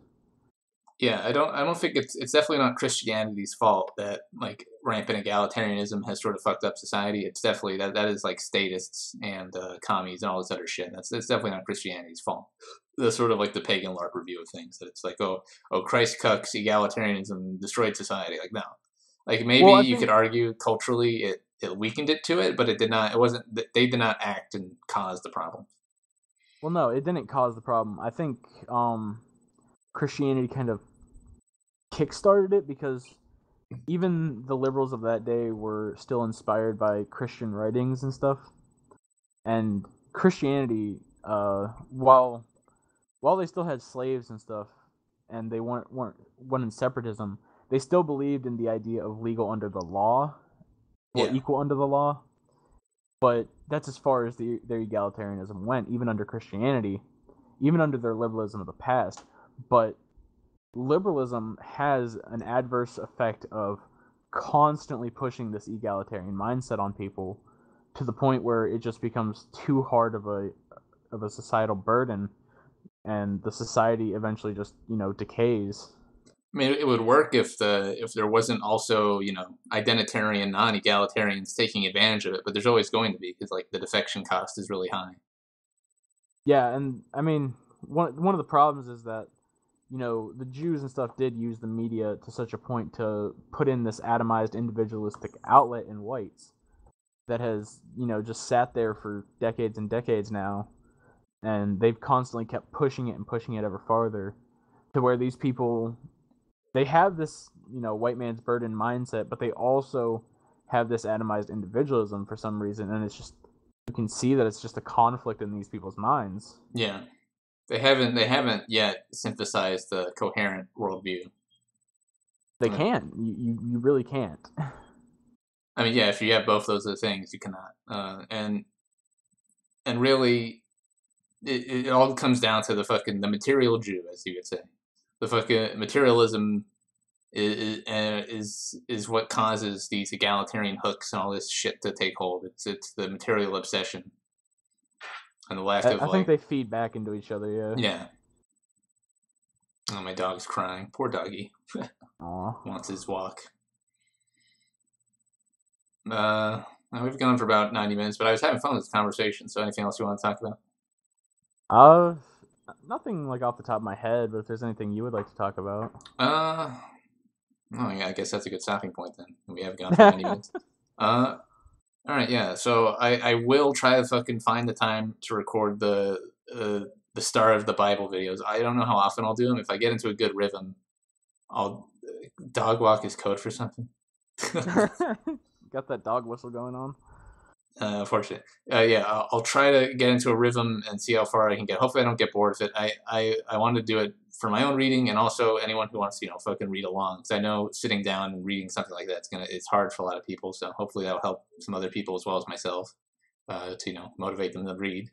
yeah. I don't think it's definitely not Christianity's fault that like rampant egalitarianism has sort of fucked up society. It's definitely that is like statists and commies and all this other shit. That's definitely not Christianity's fault. The sort of like the pagan LARP view of things that it's like oh Christ cucks egalitarianism destroyed society. Like no, like maybe Well, I you could think argue culturally it weakened it to it, but it did not. It wasn't. They did not act and cause the problem. well, no, it didn't cause the problem. I think Christianity kind of kickstarted it because even the liberals of that day were still inspired by Christian writings and stuff. And Christianity, while they still had slaves and stuff, and they weren't in separatism, they still believed in the idea of legal under the law, or Yeah. equal under the law. But that's as far as their egalitarianism went, even under Christianity, even under their liberalism of the past. But liberalism has an adverse effect of constantly pushing this egalitarian mindset on people to the point where it just becomes too hard of a societal burden, and the society eventually just decays. I mean, it would work if there wasn't also identitarian non-egalitarians taking advantage of it, but there's always going to be because like the defection cost is really high. Yeah, and I mean, one of the problems is that the Jews and stuff did use the media to such a point to put in this atomized individualistic outlet in whites that has just sat there for decades and decades now, and they've constantly kept pushing it ever farther, to where these people, they have this white man's burden mindset, but they also have this atomized individualism for some reason, and it's just, you can see that it's just a conflict in these people's minds. Yeah, they haven't yet synthesized the coherent worldview. They can't. You really can't. I mean, yeah, if you have both those things, you cannot. And really, it all comes down to the material Jew, as you would say. The fucking materialism is what causes these egalitarian hooks and all this shit to take hold. It's the material obsession and the lack of I think they feed back into each other. Yeah. Yeah. Oh, my dog's crying. Poor doggy. Aw. Wants his walk. We've gone for about 90 minutes, but I was having fun with this conversation. So, anything else you want to talk about? Nothing like off the top of my head, but if there's anything you would like to talk about. Oh yeah, I guess that's a good stopping point then. We have gone for 90 minutes. All right, yeah. So I will try to fucking find the time to record the Star of the Bible videos. I don't know how often I'll do them. If I get into a good rhythm, I'll dog walk is code for something. Got that dog whistle going on. Unfortunate. Yeah, I'll try to get into a rhythm and see how far I can get. Hopefully, I don't get bored with it. I want to do it for my own reading and also anyone who wants to fucking read along. Because I know sitting down and reading something like that it's hard for a lot of people. So hopefully that'll help some other people as well as myself to motivate them to read.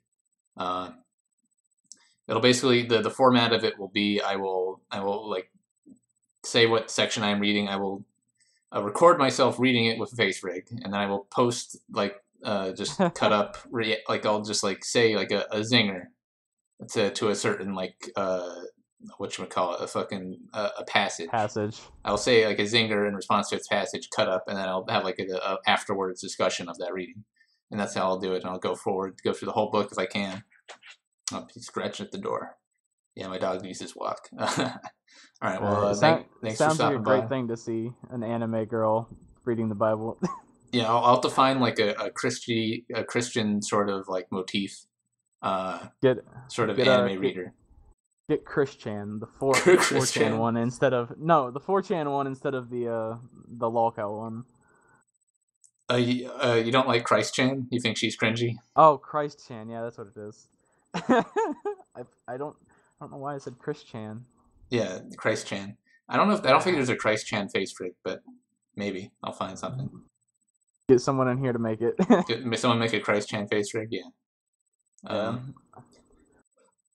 It'll basically the format of it will be I will like say what section I'm reading. I will record myself reading it with face rig, and then I will post like just cut up like I'll just like say like a zinger to a certain like whatchamacallit, a fucking a passage. I'll say like a zinger in response to its passage, cut up, and then I'll have like a afterwards discussion of that reading, and that's how I'll do it. And I'll go forward, go through the whole book if I can. Oh, he's scratching at the door. Yeah, my dog needs his walk. All right, well, thanks for stopping by. Sounds like a great thing to see, an anime girl reading the Bible. Yeah, I'll have to find like a Christian sort of like motif, sort of anime reader. Get Christian, the 4chan one instead of the 4chan one instead of the lolcow one. You don't like Christ Chan? You think she's cringy? Oh, Christ Chan, yeah, that's what it is. I don't know why I said Chris Chan. Yeah, Christ Chan. I don't think there's a Christ Chan face trick, but maybe I'll find something. Get someone in here to make it. Someone make a Christ Chan face rig, yeah.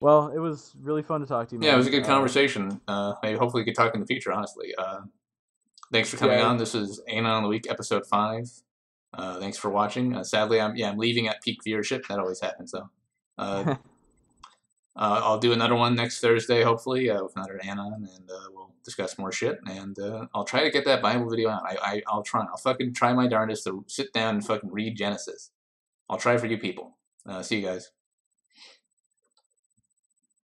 Well, it was really fun to talk to you, man. Yeah, it was a good conversation. Maybe hopefully we could talk in the future, honestly. Thanks for coming on. This is Anon on the Week, episode 5. Thanks for watching. Sadly, I'm leaving at peak viewership. That always happens, though. I'll do another one next Thursday, hopefully, with another Anon, and we'll discuss more shit. And I'll try to get that Bible video out. I'll try. I'll fucking try my darndest to sit down and fucking read Genesis. I'll try for you people. See you guys.